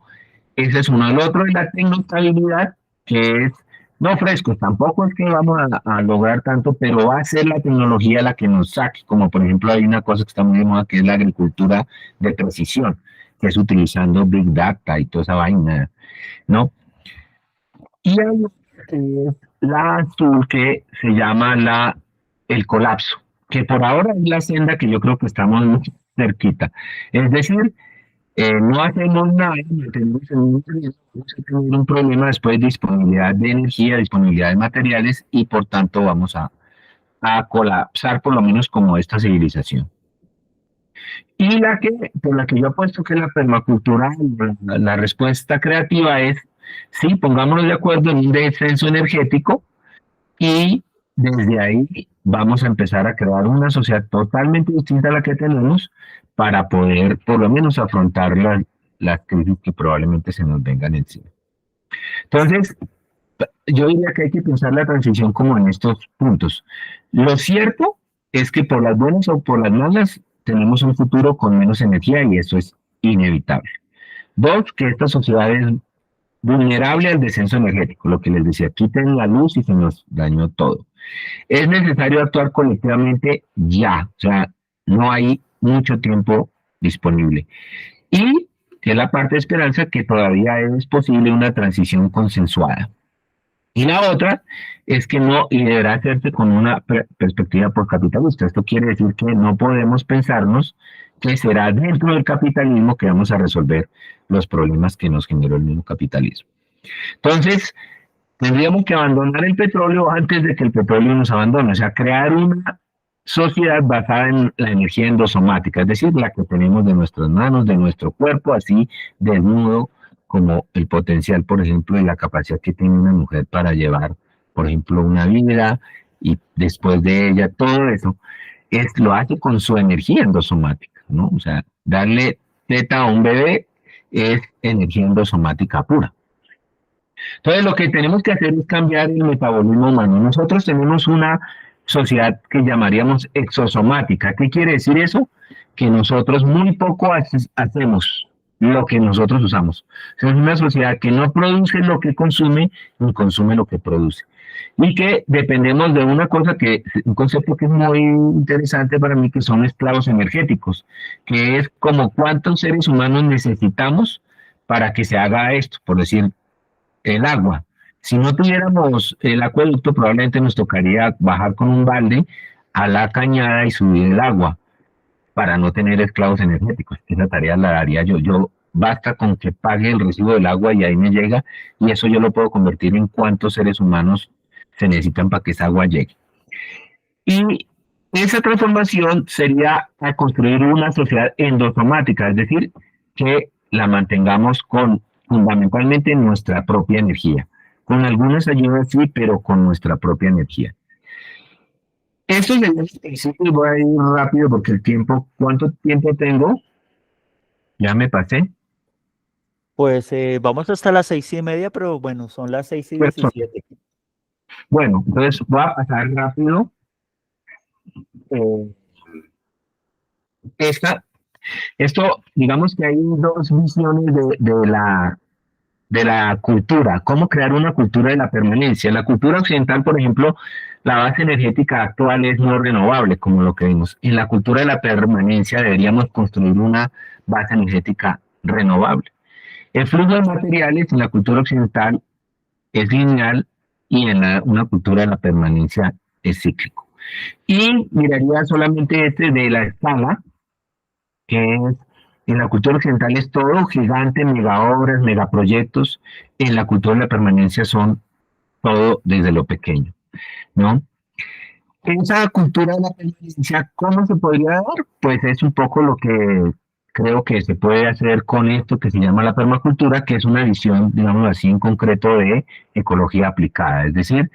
Ese es uno. El otro es la tecnoestabilidad, que es, no frescos, tampoco es que vamos a lograr tanto, pero va a ser la tecnología la que nos saque, como por ejemplo hay una cosa que está muy de moda, que es la agricultura de precisión, que es utilizando Big Data y toda esa vaina, ¿no? Y hay la azul, que se llama el colapso, que por ahora es la senda que yo creo que estamos muy cerquita. Es decir, no hacemos nada, tenemos un problema después de disponibilidad de energía, disponibilidad de materiales, y por tanto vamos a colapsar, por lo menos como esta civilización. Y por la que yo apuesto que la permacultura, la respuesta creativa es, sí, pongámonos de acuerdo en un descenso energético, y desde ahí vamos a empezar a crear una sociedad totalmente distinta a la que tenemos, para poder por lo menos afrontar las crisis que probablemente se nos vengan encima. Entonces, yo diría que hay que pensar la transición como en estos puntos. Lo cierto es que por las buenas o por las malas tenemos un futuro con menos energía, y eso es inevitable. 2, que esta sociedad es vulnerable al descenso energético, lo que les decía, quiten la luz y se nos dañó todo. Es necesario actuar colectivamente ya, o sea, no hay mucho tiempo disponible. Y que es la parte de esperanza, que todavía es posible una transición consensuada. Y la otra es que no, y deberá hacerse con una perspectiva capitalista. Esto quiere decir que no podemos pensarnos que será dentro del capitalismo que vamos a resolver los problemas que nos generó el mismo capitalismo. Entonces, tendríamos que abandonar el petróleo antes de que el petróleo nos abandone, o sea, crear una sociedad basada en la energía endosomática, es decir, la que tenemos de nuestras manos, de nuestro cuerpo, así desnudo, como el potencial, por ejemplo, y la capacidad que tiene una mujer para llevar, por ejemplo, una vida, y después de ella, todo eso, lo hace con su energía endosomática, ¿no? O sea, darle teta a un bebé es energía endosomática pura. Entonces, lo que tenemos que hacer es cambiar el metabolismo humano. Nosotros tenemos una sociedad que llamaríamos exosomática. ¿Qué quiere decir eso? Que nosotros muy poco hacemos lo que nosotros usamos. O sea, es una sociedad que no produce lo que consume, ni consume lo que produce. Y que dependemos de una cosa un concepto que es muy interesante para mí, que son esclavos energéticos, que es como cuántos seres humanos necesitamos para que se haga esto, por decir, el agua. Si no tuviéramos el acueducto, probablemente nos tocaría bajar con un balde a la cañada y subir el agua para no tener esclavos energéticos. Esa tarea la haría yo. Yo basta con que pague el recibo del agua y ahí me llega, y eso yo lo puedo convertir en cuántos seres humanos se necesitan para que esa agua llegue. Y esa transformación sería a construir una sociedad endosomática, es decir, que la mantengamos con fundamentalmente nuestra propia energía. Con algunas ayudas sí, pero con nuestra propia energía. Esto es el principio, voy a ir rápido porque el tiempo, ¿cuánto tiempo tengo? Ya me pasé. Pues vamos hasta las 6:30, pero bueno, son las 6:17. Bueno, entonces voy a pasar rápido. Esto, digamos que hay dos visiones de la cultura, cómo crear una cultura de la permanencia. La cultura occidental, por ejemplo, la base energética actual es no renovable, como lo que vimos. En la cultura de la permanencia deberíamos construir una base energética renovable. El flujo de materiales en la cultura occidental es lineal y en una cultura de la permanencia es cíclico. Y miraría solamente de la escala, que es en la cultura occidental es todo gigante, megaobras, megaproyectos. En la cultura de la permanencia son todo desde lo pequeño, ¿no? Esa cultura de la permanencia, ¿cómo se podría dar? Pues es un poco lo que creo que se puede hacer con esto que se llama la permacultura, que es una visión, digamos así, en concreto de ecología aplicada. Es decir,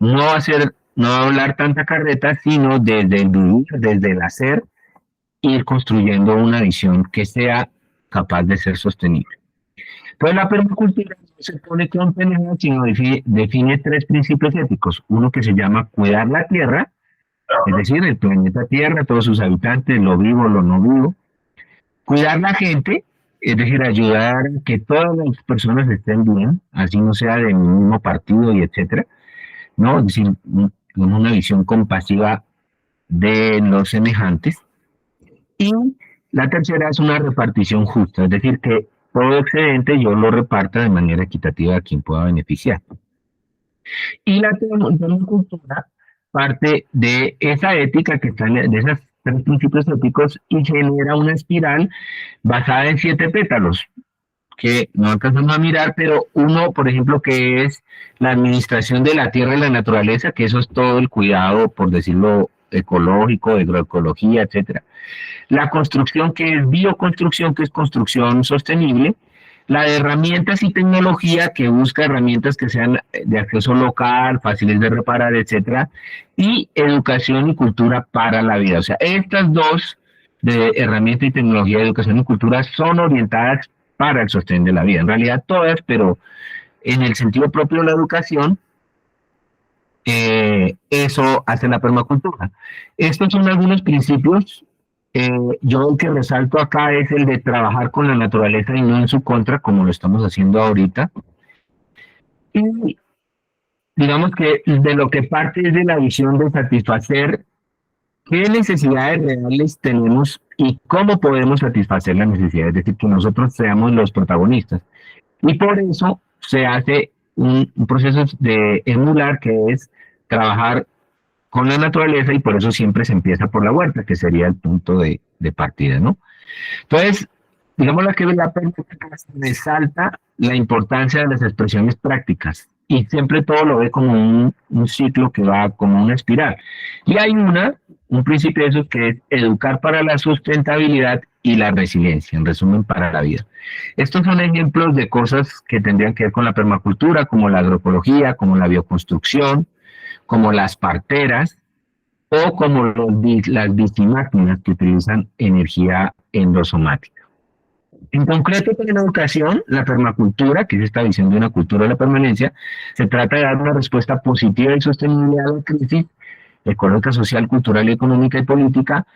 no hablar tanta carreta, sino desde el vivir, desde el hacer, ir construyendo una visión que sea capaz de ser sostenible. Pues la permacultura no se pone con pendejo, sino define tres principios éticos. Uno que se llama cuidar la tierra, es decir, el planeta Tierra, todos sus habitantes, lo vivo, lo no vivo. Cuidar la gente, es decir, ayudar a que todas las personas estén bien, así no sea del mismo partido y etcétera, ¿no? Es decir, con una visión compasiva de los semejantes. Y la tercera es una repartición justa, es decir, que todo excedente yo lo reparta de manera equitativa a quien pueda beneficiar. Y la permacultura parte de esa ética que está de esos tres principios éticos y genera una espiral basada en 7 pétalos, que no alcanzamos a mirar, pero uno, por ejemplo, que es la administración de la tierra y la naturaleza, que eso es todo el cuidado, por decirlo, ecológico, agroecología, etcétera. La construcción, que es bioconstrucción, que es construcción sostenible. La de herramientas y tecnología, que busca herramientas que sean de acceso local, fáciles de reparar, etcétera. Y educación y cultura para la vida. O sea, estas dos de herramienta y tecnología, educación y cultura, son orientadas para el sostén de la vida. En realidad todas, pero en el sentido propio de la educación, eso hace la permacultura. Estos son algunos principios. Yo el que resalto acá es el de trabajar con la naturaleza y no en su contra, como lo estamos haciendo ahorita. Y digamos que de lo que parte es de la visión de satisfacer qué necesidades reales tenemos y cómo podemos satisfacer las necesidades, es decir, que nosotros seamos los protagonistas. Y por eso se hace un proceso de emular, que es trabajar con la naturaleza, y por eso siempre se empieza por la huerta, que sería el punto de partida, ¿no? Entonces, digamos que la permacultura resalta la importancia de las expresiones prácticas, y siempre todo lo ve como un ciclo que va como una espiral. Y hay un principio de eso, que es educar para la sustentabilidad y la resiliencia, en resumen, para la vida. Estos son ejemplos de cosas que tendrían que ver con la permacultura, como la agroecología, como la bioconstrucción, como las parteras, o como las bicimáquinas que utilizan energía endosomática. En concreto, para la educación, la permacultura, que es esta visión de una cultura de la permanencia, se trata de dar una respuesta positiva y sostenible a la crisis ecológica, social, cultural, económica y política,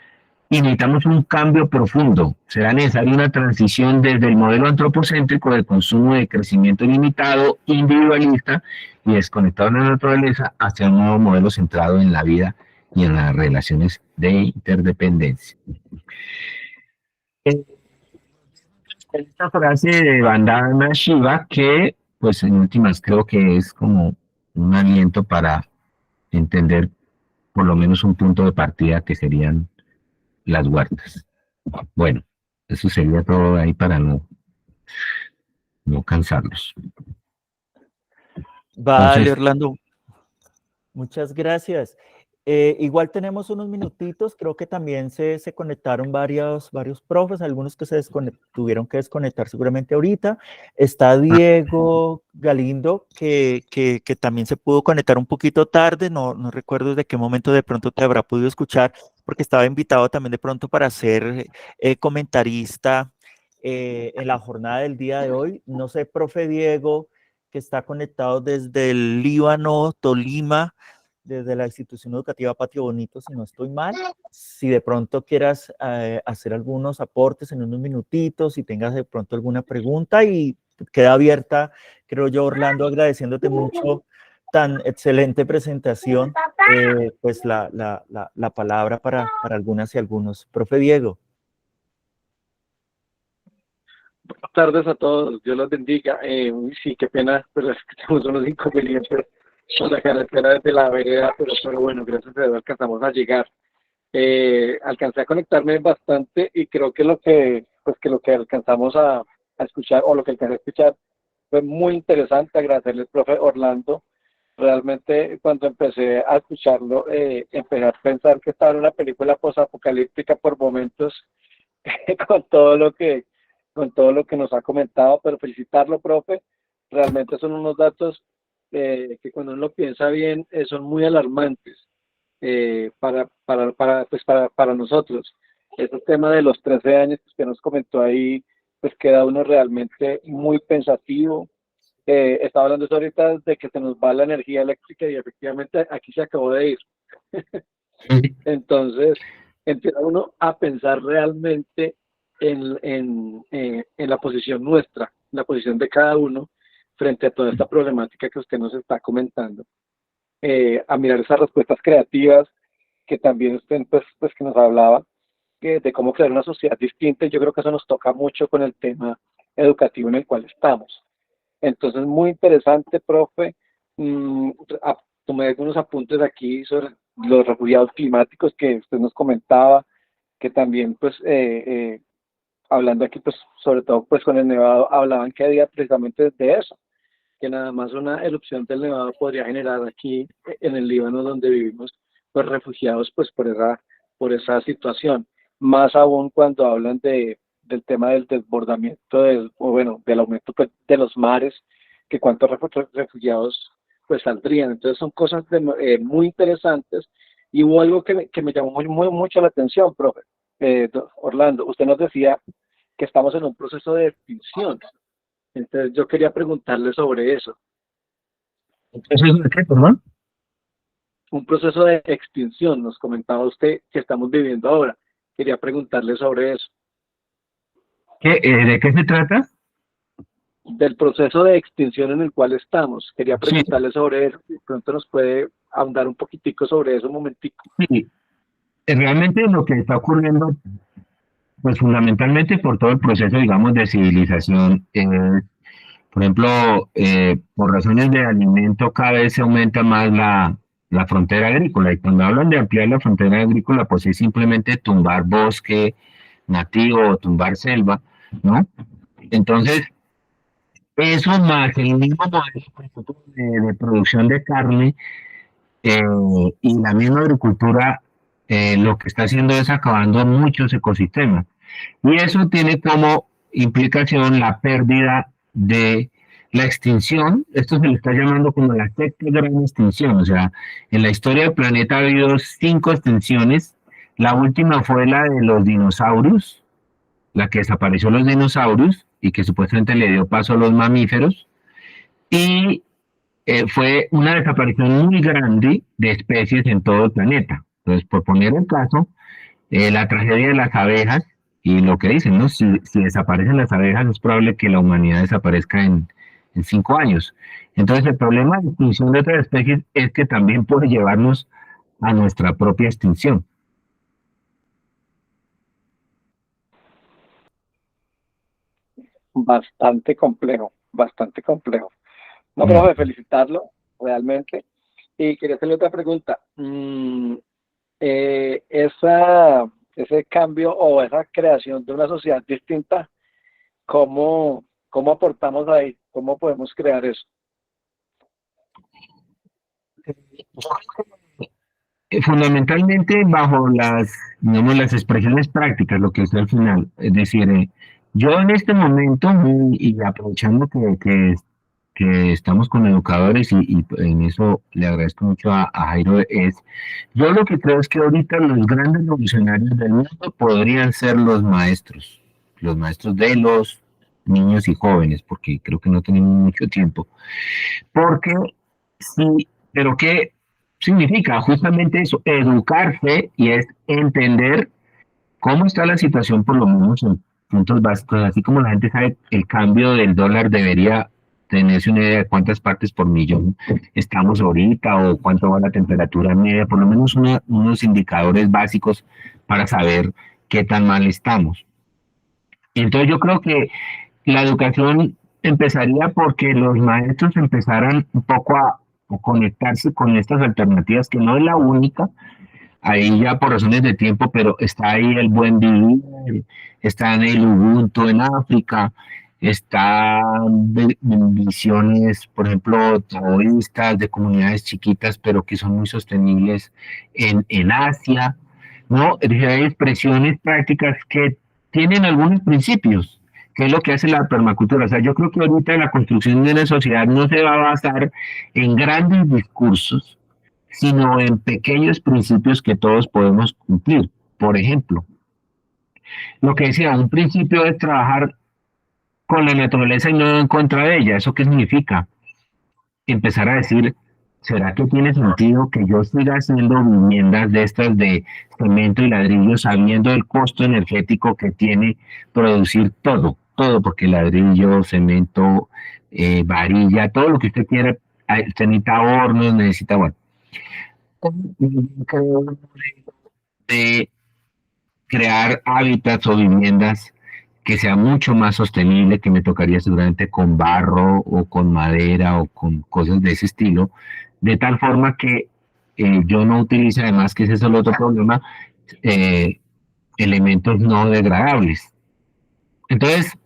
y necesitamos un cambio profundo. Será necesaria una transición desde el modelo antropocéntrico del consumo de crecimiento limitado, individualista y desconectado de la naturaleza hacia un nuevo modelo centrado en la vida y en las relaciones de interdependencia. Esta frase de Vandana Shiva que, pues en últimas, creo que es como un aliento para entender por lo menos un punto de partida que serían las huertas. Bueno, eso sería todo ahí para no cansarlos. Vale, Entonces, Orlando, muchas gracias. Igual tenemos unos minutitos, creo que también se conectaron varios profes, algunos que tuvieron que desconectar seguramente ahorita. Está Diego Galindo, que también se pudo conectar un poquito tarde, no recuerdo desde qué momento de pronto te habrá podido escuchar, porque estaba invitado también de pronto para ser comentarista en la jornada del día de hoy. No sé, profe Diego, que está conectado desde el Líbano, Tolima, desde la institución educativa Patio Bonito, si no estoy mal. Si de pronto quieras hacer algunos aportes en unos minutitos, si tengas de pronto alguna pregunta, y queda abierta, creo yo, Orlando, agradeciéndote mucho tan excelente presentación, pues la palabra para algunas y algunos. Profe Diego. Buenas tardes a todos, Dios los bendiga. Sí, qué pena, pero es que tenemos unos inconvenientes con la carretera desde la vereda, pero bueno, gracias a Dios alcanzamos a llegar. Alcancé a conectarme bastante y creo que lo que alcanzamos a escuchar, o lo que alcancé a escuchar, fue muy interesante. Agradecerle al profe Orlando. Realmente cuando empecé a escucharlo, empecé a pensar que estaba en una película posapocalíptica por momentos con con todo lo que nos ha comentado, pero felicitarlo, profe. Realmente son unos datos que cuando uno lo piensa bien, son muy alarmantes para nosotros. Este tema de los 13 años que usted nos comentó ahí, pues queda uno realmente muy pensativo. Estaba hablando ahorita de que se nos va la energía eléctrica y efectivamente aquí se acabó de ir. Entonces, empieza uno a pensar realmente en la posición nuestra, la posición de cada uno frente a toda esta problemática que usted nos está comentando. A mirar esas respuestas creativas que también usted pues que nos hablaba, de cómo crear una sociedad distinta. Yo creo que eso nos toca mucho con el tema educativo en el cual estamos. Entonces, muy interesante, profe. Tomé algunos apuntes aquí sobre los refugiados climáticos que usted nos comentaba, que también, pues, hablando aquí, pues, sobre todo, pues, con el Nevado, hablaban que había precisamente de eso, que nada más una erupción del Nevado podría generar aquí en el Líbano donde vivimos, pues, refugiados, pues, por esa situación. Más aún cuando hablan del tema del desbordamiento, del aumento, pues, de los mares, que cuántos refugiados pues saldrían. Entonces son cosas muy interesantes. Y hubo algo que me llamó mucho la atención, profe. Orlando, usted nos decía que estamos en un proceso de extinción. Entonces yo quería preguntarle sobre eso. ¿eso es de qué, perdón? Un proceso de extinción, nos comentaba usted que estamos viviendo ahora. Quería preguntarle sobre eso. ¿De qué se trata? Del proceso de extinción en el cual estamos. Quería Sí. preguntarle sobre eso. De pronto nos puede ahondar un poquitico sobre eso un momentico. Sí, realmente lo que está ocurriendo, pues fundamentalmente por todo el proceso, digamos, de civilización, por ejemplo, por razones de alimento cada vez se aumenta más la frontera agrícola, y cuando hablan de ampliar la frontera agrícola, pues es simplemente tumbar bosque nativo o tumbar selva, ¿no? Entonces, eso más el mismo modelo de producción de carne, eh, y la misma agricultura, lo que está haciendo es acabando muchos ecosistemas. Y eso tiene como implicación la pérdida de la extinción. Esto se le está llamando como la sexta gran extinción. O sea, en la historia del planeta ha habido 5 extinciones. La última fue la de los dinosaurios, la que desapareció los dinosaurios y que supuestamente le dio paso a los mamíferos. Y fue una desaparición muy grande de especies en todo el planeta. Entonces, por poner el caso, la tragedia de las abejas y lo que dicen, ¿no? Si desaparecen las abejas es probable que la humanidad desaparezca en 5 años. Entonces el problema de extinción de otras especies es que también puede llevarnos a nuestra propia extinción. Bastante complejo, bastante complejo. No, Mm. profe, felicitarlo, realmente. Y quería hacerle otra pregunta. Ese cambio o esa creación de una sociedad distinta, ¿cómo aportamos ahí? ¿Cómo podemos crear eso? Fundamentalmente bajo digamos, las expresiones prácticas, lo que es al final. Es decir, yo en este momento, y aprovechando que estamos con educadores y en eso le agradezco mucho a Jairo, yo lo que creo es que ahorita los grandes revolucionarios del mundo podrían ser los maestros de los niños y jóvenes, porque creo que no tenemos mucho tiempo. Porque sí, pero ¿qué significa? Justamente eso, educarse y es entender cómo está la situación por lo menos en puntos básicos, así como la gente sabe el cambio del dólar debería tenerse una idea de cuántas partes por millón estamos ahorita o cuánto va la temperatura media, por lo menos unos indicadores básicos para saber qué tan mal estamos. Y entonces yo creo que la educación empezaría porque los maestros empezaran un poco a conectarse con estas alternativas, que no es la única, ahí ya por razones de tiempo, pero está ahí el buen vivir, está en el Ubuntu en África, están visiones, por ejemplo, taoístas de comunidades chiquitas, pero que son muy sostenibles en Asia, ¿no? Es decir, hay expresiones prácticas que tienen algunos principios, que es lo que hace la permacultura. O sea, yo creo que ahorita la construcción de una sociedad no se va a basar en grandes discursos, sino en pequeños principios que todos podemos cumplir. Por ejemplo, lo que decía, un principio es trabajar con la naturaleza y no en contra de ella. ¿Eso qué significa? Empezar a decir, ¿será que tiene sentido que yo siga haciendo viviendas de estas de cemento y ladrillo sabiendo el costo energético que tiene producir todo? Todo, porque ladrillo, cemento, varilla, todo lo que usted quiera, usted necesita hornos, necesita, bueno, de crear hábitats o viviendas que sea mucho más sostenible, que me tocaría seguramente con barro o con madera o con cosas de ese estilo, de tal forma que yo no utilice, además que ese es el otro problema, eh, elementos no degradables. Entonces,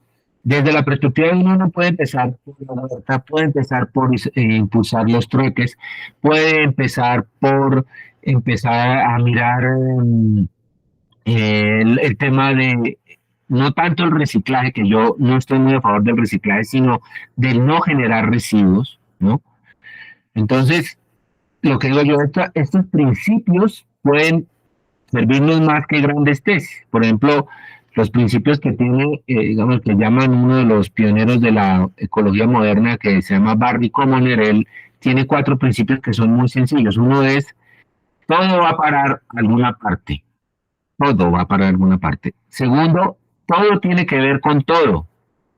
desde la perspectiva de uno puede empezar por la huerta, puede empezar por impulsar los trueques, puede empezar por empezar a mirar el tema de no tanto el reciclaje, que yo no estoy muy a favor del reciclaje, sino del no generar residuos, ¿no? Entonces, lo que digo yo, estos principios pueden servirnos más que grandes tesis. Por ejemplo, los principios que tiene, digamos, que llaman uno de los pioneros de la ecología moderna, que se llama Barry Commoner, él tiene 4 principios que son muy sencillos. Uno es, todo va a parar a alguna parte. Todo va a parar a alguna parte. Segundo, todo tiene que ver con todo.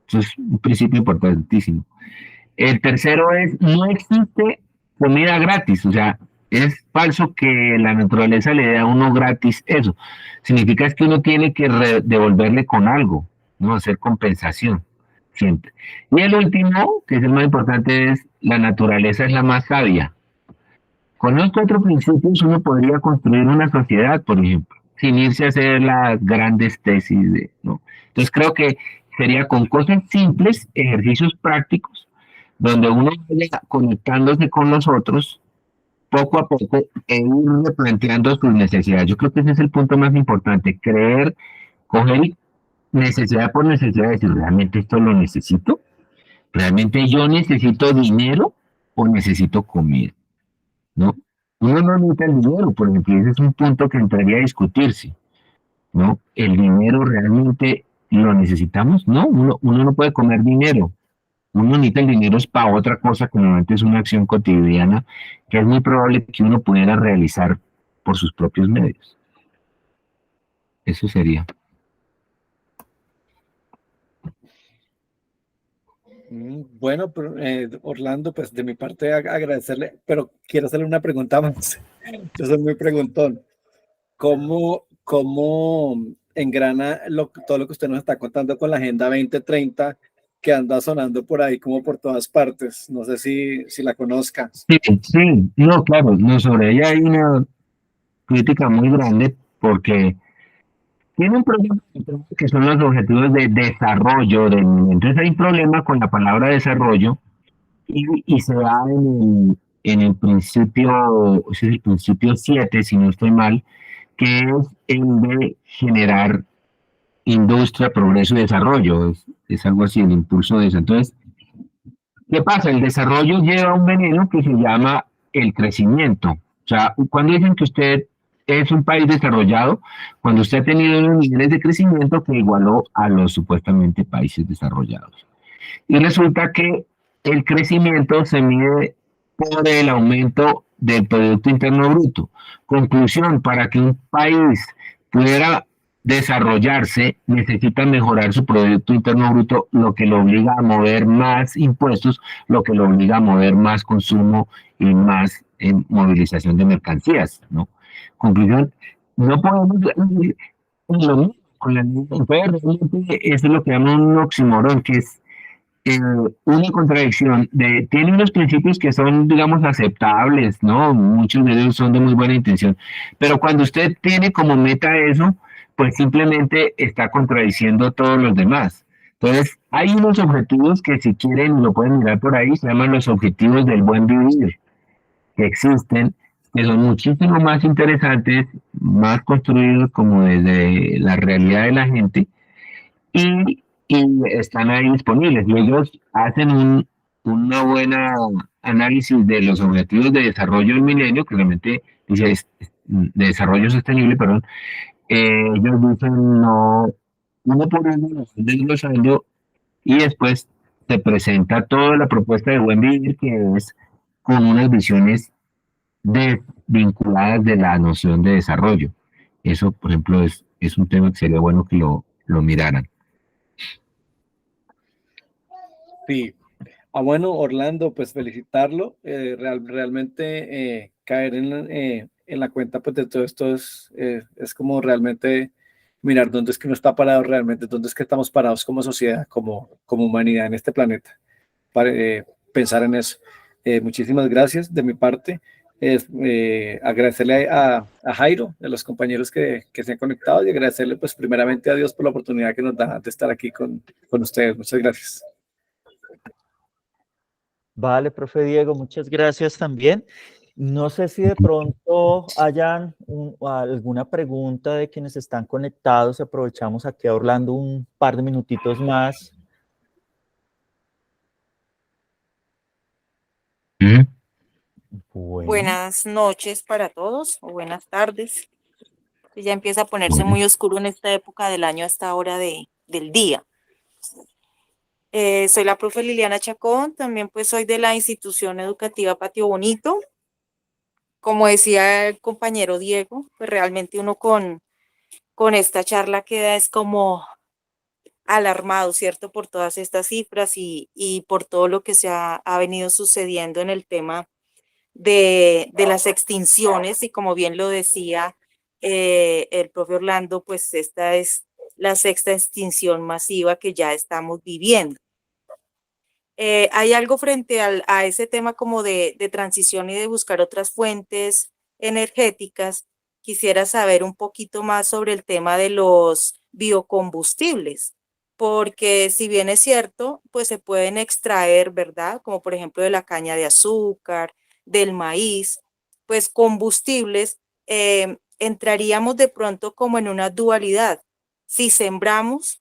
Eso es un principio importantísimo. El tercero es, no existe comida gratis, o sea, es falso que la naturaleza le dé a uno gratis eso. Significa es que uno tiene que devolverle con algo, no hacer compensación, siempre. Y el último, que es el más importante, es la naturaleza es la más sabia. Con los 4 principios uno podría construir una sociedad, por ejemplo, sin irse a hacer las grandes tesis, ¿no? Entonces creo que sería con cosas simples, ejercicios prácticos, donde uno vaya conectándose con los otros poco a poco e ir replanteando sus necesidades. Yo creo que ese es el punto más importante, coger necesidad por necesidad, decir, ¿realmente esto lo necesito? ¿Realmente yo necesito dinero o necesito comida? ¿No? Uno no necesita el dinero, por ejemplo, ese es un punto que entraría a discutirse, ¿no? ¿El dinero realmente lo necesitamos? No, uno no puede comer dinero. Uno necesita el dinero es para otra cosa que normalmente es una acción cotidiana que es muy probable que uno pudiera realizar por sus propios medios. Eso sería. Bueno, Orlando, pues de mi parte agradecerle, pero quiero hacerle una pregunta más. Yo soy muy preguntón. ¿Cómo engrana todo lo que usted nos está contando con la Agenda 2030 que anda sonando por ahí como por todas partes? No sé si la conozcas. Sí, sí, no, claro, no, sobre ella hay una crítica muy grande porque tiene un problema que son los objetivos de desarrollo. Entonces hay un problema con la palabra desarrollo y se da en el principio, ese es el principio 7 si no estoy mal, que es el de generar industria, progreso y desarrollo. Es algo así, el impulso de eso. Entonces, ¿qué pasa? El desarrollo lleva un veneno que se llama el crecimiento. O sea, cuando dicen que usted es un país desarrollado, cuando usted ha tenido unos niveles de crecimiento que igualó a los supuestamente países desarrollados. Y resulta que el crecimiento se mide por el aumento del Producto Interno Bruto. Conclusión, para que un país pudiera desarrollarse, necesita mejorar su Producto Interno Bruto, lo que lo obliga a mover más impuestos, lo que lo obliga a mover más consumo y más movilización de mercancías, ¿no? Conclusión, no podemos lo mismo con la ley. Realmente eso es lo que llaman un oxímoron, que es una contradicción tiene unos principios que son, digamos, aceptables, ¿no? Muchos de ellos son de muy buena intención, pero cuando usted tiene como meta eso, pues simplemente está contradiciendo todos los demás. Entonces, hay unos objetivos que si quieren lo pueden mirar por ahí, se llaman los objetivos del buen vivir, que existen, que son muchísimo más interesantes, más construidos como desde la realidad de la gente, y están ahí disponibles. Y ellos hacen una buena análisis de los objetivos de desarrollo del milenio, que realmente dice de desarrollo sostenible, perdón. Ellos dicen no, uno por uno, desglosando, y después se presenta toda la propuesta de buen vivir, que es con unas visiones desvinculadas de la noción de desarrollo. Eso, por ejemplo, es un tema que sería bueno que lo miraran. Sí. Bueno, Orlando, pues felicitarlo. Realmente caer en la cuenta pues, de todo esto es como realmente mirar dónde es que uno está parado realmente, dónde es que estamos parados como sociedad, como humanidad en este planeta, para pensar en eso. Muchísimas gracias de mi parte. Agradecerle a Jairo, a los compañeros que se han conectado y agradecerle pues primeramente a Dios por la oportunidad que nos da de estar aquí con ustedes. Muchas gracias. Vale, profe Diego, muchas gracias también. No sé si de pronto hayan alguna pregunta de quienes están conectados. Aprovechamos aquí a Orlando un par de minutitos más. Bueno, Buenas noches para todos o buenas tardes. Ya empieza a ponerse muy oscuro en esta época del año a esta hora del día. Soy la profe Liliana Chacón, también pues soy de la institución educativa Patio Bonito. Como decía el compañero Diego, pues realmente uno con esta charla queda es como alarmado, ¿cierto? Por todas estas cifras y por todo lo que ha venido sucediendo en el tema de las extinciones y como bien lo decía el profe Orlando, pues esta es la sexta extinción masiva que ya estamos viviendo. Hay algo frente a ese tema como de transición y de buscar otras fuentes energéticas. Quisiera saber un poquito más sobre el tema de los biocombustibles, porque si bien es cierto, pues se pueden extraer, ¿verdad? Como por ejemplo de la caña de azúcar, del maíz, pues combustibles, entraríamos de pronto como en una dualidad. Si sembramos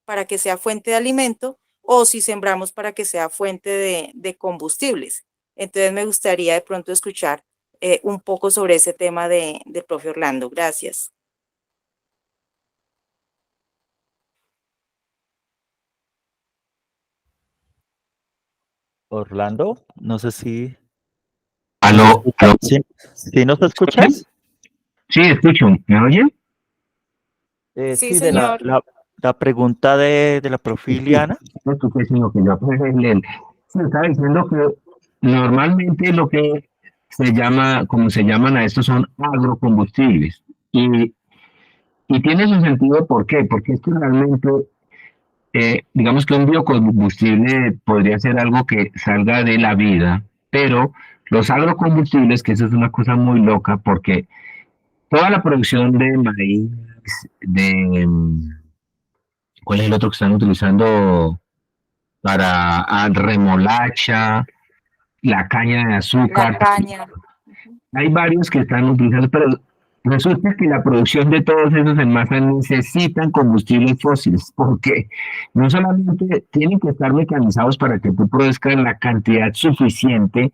para que sea fuente de alimento o si sembramos para que sea fuente de combustibles. Entonces me gustaría de pronto escuchar un poco sobre ese tema del profe Orlando. Gracias. Orlando, no sé si nos ¿Aló? escuchas. ¿Aló? ¿Sí? ¿Sí nos escuchas? Sí, escucho. ¿Me oyen? Sí, Sí, de señor. la pregunta de la profe Iliana. Esto que sino que yo pues, se está diciendo que normalmente lo que se llama, como se llaman a estos, son agrocombustibles. Y tiene su sentido, ¿por qué? Porque es que realmente, digamos que un biocombustible podría ser algo que salga de la vida, pero los agrocombustibles, que eso es una cosa muy loca, porque toda la producción de maíz, de, ¿cuál es el otro que están utilizando para remolacha, la caña de La azúcar? caña. Hay varios que están utilizando, pero resulta que la producción de todos esos en masa necesitan combustibles fósiles, porque no solamente tienen que estar mecanizados para que tú produzcas la cantidad suficiente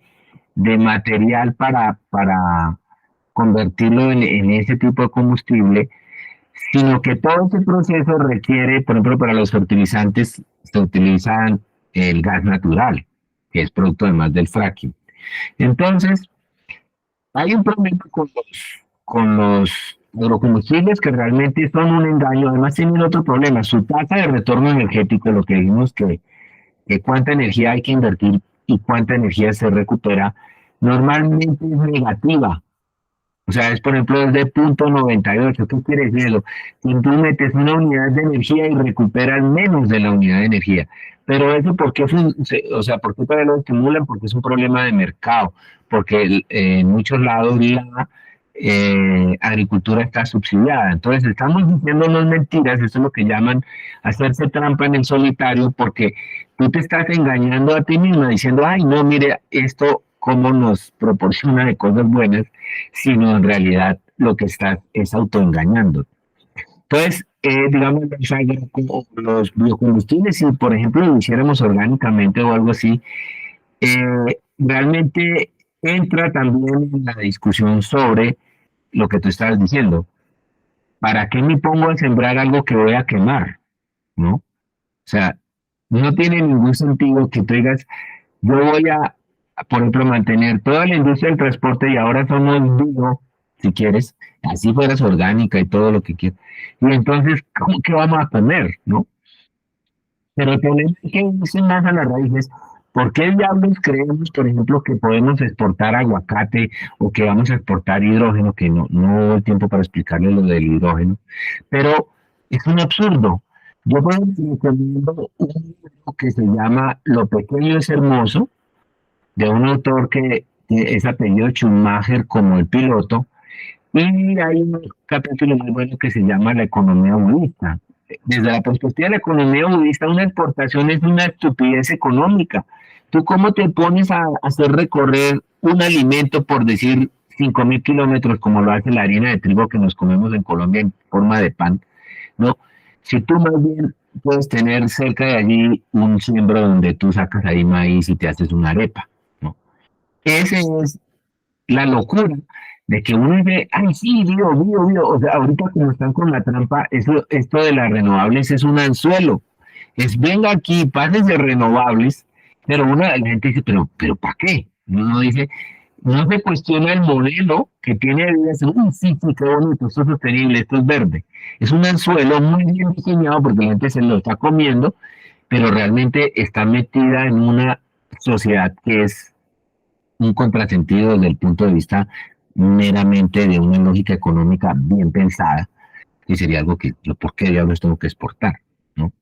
de material para convertirlo en ese tipo de combustible, sino que todo ese proceso requiere, por ejemplo, para los fertilizantes se utilizan el gas natural, que es producto además del fracking. Entonces, hay un problema con los agrocombustibles que realmente son un engaño. Además, tienen otro problema, su tasa de retorno energético, lo que dijimos que cuánta energía hay que invertir y cuánta energía se recupera, normalmente es negativa. O sea, es por ejemplo es de 0,98. ¿Qué quiere decir eso? Si tú metes una unidad de energía y recuperas menos de la unidad de energía. Pero eso, ¿por qué, o sea, ¿por qué todavía lo estimulan? Porque es un problema de mercado. Porque en muchos lados la agricultura está subsidiada. Entonces, estamos diciéndonos mentiras. Eso es lo que llaman hacerse trampa en el solitario, porque tú te estás engañando a ti misma diciendo, ay, no, mire, esto cómo nos proporciona de cosas buenas, sino en realidad lo que está es autoengañando. Entonces, digamos, los biocombustibles, si por ejemplo lo hiciéramos orgánicamente o algo así, realmente entra también en la discusión sobre lo que tú estabas diciendo. ¿Para qué me pongo a sembrar algo que voy a quemar? ¿No? O sea, no tiene ningún sentido que tú digas, yo voy por ejemplo, mantener toda la industria del transporte y ahora somos bio, si quieres, así fueras orgánica y todo lo que quieras. Y entonces, ¿cómo que vamos a comer, no? Pero el problema es que dicen más a las raíces. ¿Por qué diablos creemos, por ejemplo, que podemos exportar aguacate o que vamos a exportar hidrógeno? Que no hubo tiempo para explicarle lo del hidrógeno. Pero es un absurdo. Yo por ejemplo recomiendo un libro que se llama Lo pequeño es hermoso, de un autor que es apellido Schumacher como el piloto, y hay un capítulo muy bueno que se llama La economía budista. Desde la perspectiva de la economía budista, una exportación es una estupidez económica. ¿Tú cómo te pones a hacer recorrer un alimento, por decir, 5.000 kilómetros, como lo hace la harina de trigo que nos comemos en Colombia en forma de pan? ¿No? Si tú más bien puedes tener cerca de allí un siembro donde tú sacas ahí maíz y te haces una arepa, ¿no? Esa es la locura de que uno dice, ay, sí, bio. O sea, ahorita como están con la trampa, esto de las renovables es un anzuelo. Es, venga aquí, pases de renovables, pero la gente dice, pero ¿para qué? Uno dice, no se cuestiona el modelo que tiene de vida, uy, sí, qué bonito, esto es sostenible, esto es verde. Es un anzuelo muy bien diseñado porque la gente se lo está comiendo, pero realmente está metida en una sociedad que es un contrasentido desde el punto de vista meramente de una lógica económica bien pensada, que sería algo que, ¿por qué diablos tengo que exportar? ¿No?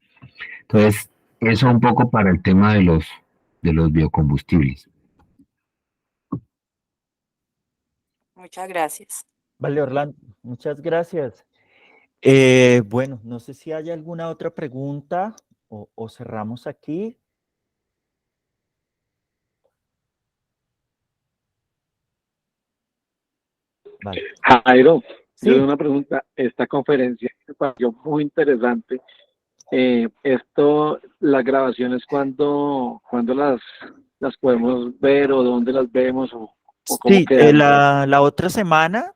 Entonces, eso un poco para el tema de los biocombustibles. Muchas gracias. Vale, Orlando, muchas gracias. Bueno, no sé si hay alguna otra pregunta o cerramos aquí. Vale. Jairo, yo tengo Sí, una pregunta. Esta conferencia me pareció muy interesante. Las grabaciones, ¿cuándo las podemos ver o dónde las vemos o cómo sí, quedan? la otra semana,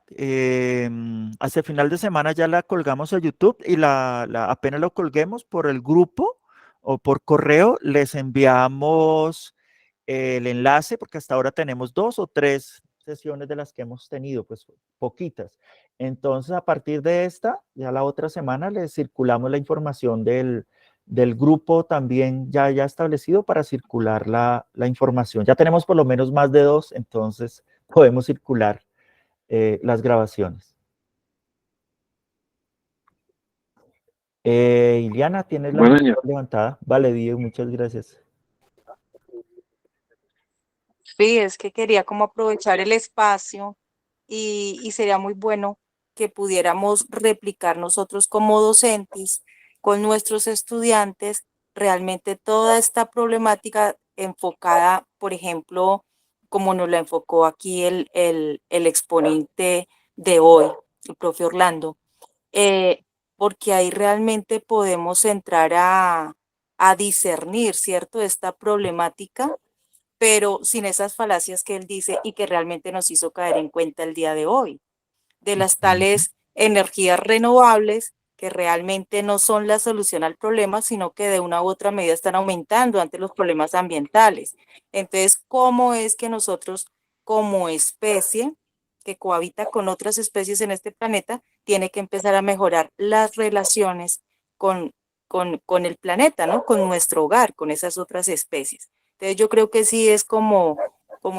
hacia final de semana ya la colgamos a YouTube y apenas lo colguemos por el grupo o por correo, les enviamos el enlace, porque hasta ahora tenemos 2 o 3 sesiones de las que hemos tenido, pues poquitas. Entonces, a partir de esta, ya la otra semana les circulamos la información del grupo también ya establecido para circular la información. Ya tenemos por lo menos más de 2, entonces podemos circular las grabaciones. Iliana, ¿tienes la mano levantada? Vale, Diego, muchas gracias. Sí, es que quería como aprovechar el espacio y sería muy bueno que pudiéramos replicar nosotros como docentes con nuestros estudiantes realmente toda esta problemática enfocada, por ejemplo, como nos la enfocó aquí el exponente de hoy, el profe Orlando, porque ahí realmente podemos entrar a discernir, ¿cierto?, esta problemática, pero sin esas falacias que él dice y que realmente nos hizo caer en cuenta el día de hoy, de las tales energías renovables que realmente no son la solución al problema, sino que de una u otra medida están aumentando ante los problemas ambientales. Entonces, ¿cómo es que nosotros como especie que cohabita con otras especies en este planeta, tiene que empezar a mejorar las relaciones con el planeta, ¿no? Con nuestro hogar, con esas otras especies? Entonces, yo creo que sí es como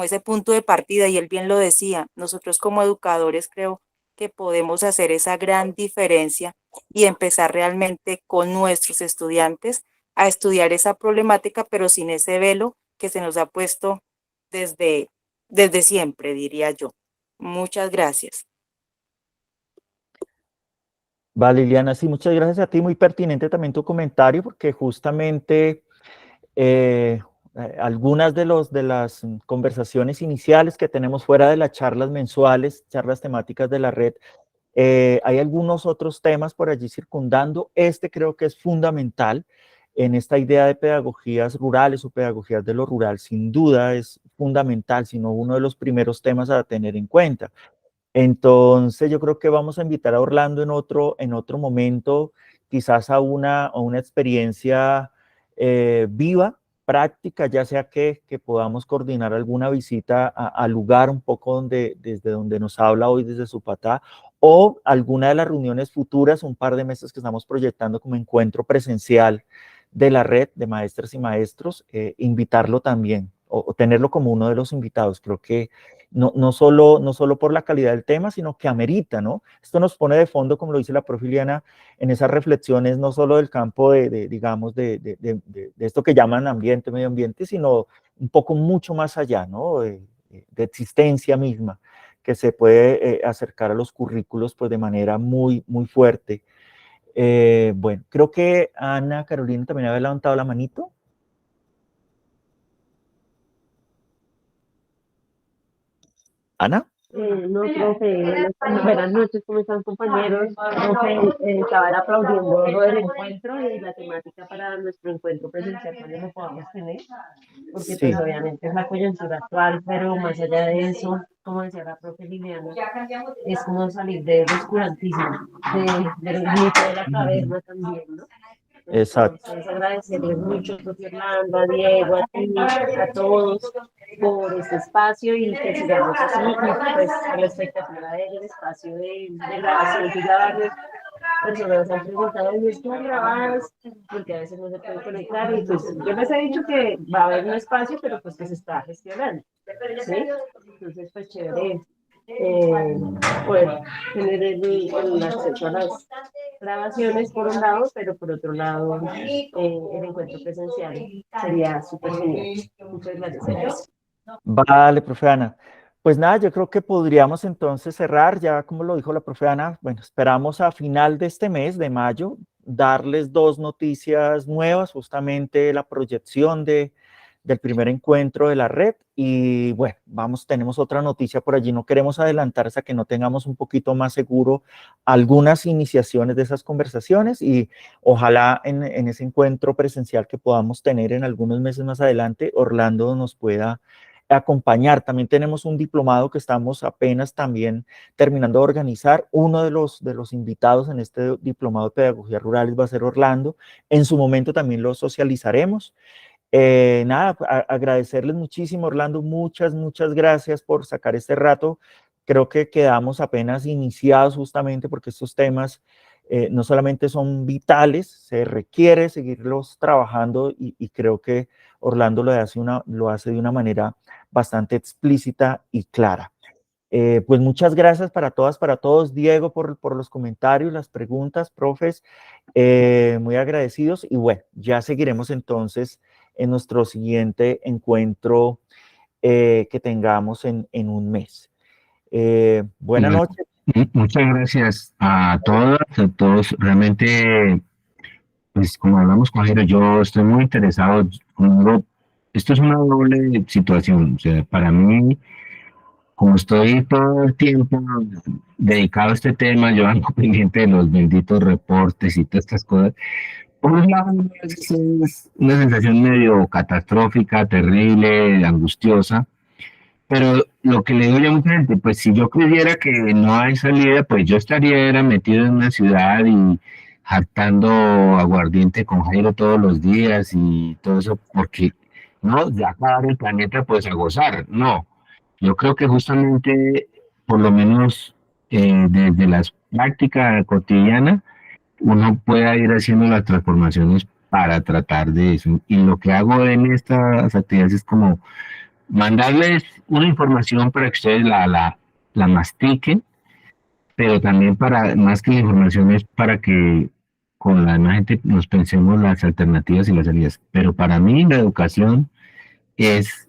ese punto de partida, y él bien lo decía, nosotros como educadores creo que podemos hacer esa gran diferencia y empezar realmente con nuestros estudiantes a estudiar esa problemática, pero sin ese velo que se nos ha puesto desde siempre, diría yo. Muchas gracias. Vale, Liliana, sí, muchas gracias a ti. Muy pertinente también tu comentario, porque justamente algunas de las conversaciones iniciales que tenemos fuera de las charlas mensuales, charlas temáticas de la red, hay algunos otros temas por allí circundando. Este creo que es fundamental en esta idea de pedagogías rurales o pedagogías de lo rural. Sin duda es fundamental, sino uno de los primeros temas a tener en cuenta. Entonces yo creo que vamos a invitar a Orlando en otro momento, quizás a una experiencia viva, práctica, ya sea que podamos coordinar alguna visita al lugar un poco desde donde nos habla hoy, desde Supatá, o alguna de las reuniones futuras, un par de meses que estamos proyectando como encuentro presencial de la red de maestras y maestros, invitarlo también, o tenerlo como uno de los invitados. Creo que no solo por la calidad del tema, sino que amerita, ¿no? Esto nos pone de fondo, como lo dice la profe Iliana, en esas reflexiones, no solo del campo digamos, de esto que llaman ambiente, medio ambiente, sino un poco mucho más allá, ¿no? De existencia misma, que se puede acercar a los currículos pues de manera muy, muy fuerte. Bueno, creo que Ana Carolina también había levantado la manito. Ana. No, profe, buenas noches, ¿cómo están, compañeros? Profe, estaba aplaudiendo lo del encuentro y la temática para nuestro encuentro presencial cuando lo podamos tener, porque pues obviamente es la coyuntura actual, pero más allá de eso, como decía la profe Liliana, es como salir del oscurantismo, del mito de la caverna también, ¿no? Exacto. Entonces, agradecerles mucho, profe Orlando, a Diego, a ti, a todos por este espacio y que sigamos así, y pues a la expectativa del espacio de grabación que ya varias personas han preguntado, ¿y están grabadas? Porque a veces no se pueden conectar, y pues yo les he dicho que va a haber un espacio, pero pues que se está gestionando, ¿sí? Entonces, pues chévere poder tener el acceso a las grabaciones por un lado, pero por otro lado el encuentro presencial sería súper genial. Muchas gracias. Vale, profe Ana. Pues nada, yo creo que podríamos entonces cerrar, ya como lo dijo la profe Ana, bueno, esperamos a final de este mes, de mayo, darles 2 noticias nuevas, justamente la proyección del primer encuentro de la red, y bueno, tenemos otra noticia por allí, no queremos adelantar hasta que no tengamos un poquito más seguro algunas iniciaciones de esas conversaciones, y ojalá en ese encuentro presencial que podamos tener en algunos meses más adelante, Orlando nos pueda acompañar. También tenemos un diplomado que estamos apenas también terminando de organizar. Uno de los invitados en este diplomado de pedagogía rural va a ser Orlando. En su momento también lo socializaremos. Nada, agradecerles muchísimo, Orlando, muchas gracias por sacar este rato creo que quedamos apenas iniciados justamente porque estos temas no solamente son vitales, se requiere seguirlos trabajando y creo que Orlando lo hace de una manera bastante explícita y clara. Pues muchas gracias para todas, para todos, Diego, por los comentarios, las preguntas, profes, muy agradecidos y bueno, ya seguiremos entonces en nuestro siguiente encuentro que tengamos en un mes. Buenas noches. Muchas gracias a todas, a todos. Realmente, pues como hablamos con Jairo, yo estoy muy interesado. Esto es una doble situación. O sea, para mí, como estoy todo el tiempo dedicado a este tema, yo ando pendiente de los benditos reportes y todas estas cosas. Por un lado, es una sensación medio catastrófica, terrible, angustiosa. Pero lo que le digo yo a mucha gente, pues si yo creyera que no hay salida, pues yo era metido en una ciudad y hartando aguardiente con Jairo todos los días y todo eso, porque no, de acabar el planeta pues a gozar, no. Yo creo que justamente, por lo menos desde la práctica cotidiana, uno pueda ir haciendo las transformaciones para tratar de eso. Y lo que hago en estas actividades es como mandarles una información para que ustedes la mastiquen, pero también para, más que la información, es para que con la demás gente nos pensemos las alternativas y las salidas. Pero para mí la educación es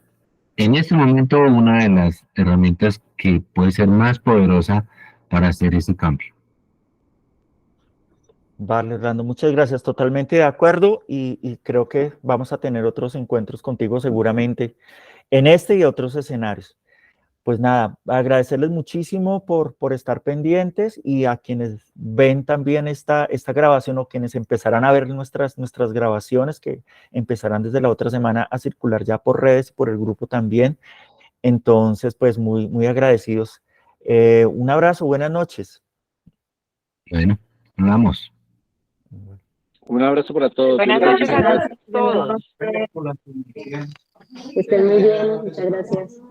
en este momento una de las herramientas que puede ser más poderosa para hacer ese cambio. Vale, Orlando, muchas gracias. Totalmente de acuerdo y creo que vamos a tener otros encuentros contigo seguramente en este y otros escenarios. Pues nada, agradecerles muchísimo por estar pendientes y a quienes ven también esta grabación o quienes empezarán a ver nuestras grabaciones que empezarán desde la otra semana a circular ya por redes y por el grupo también. Entonces, pues muy, muy agradecidos. Un abrazo, buenas noches. Bueno, hablamos. Un abrazo para todos. Buenas noches a todos. Que estén muy bien, muchas gracias.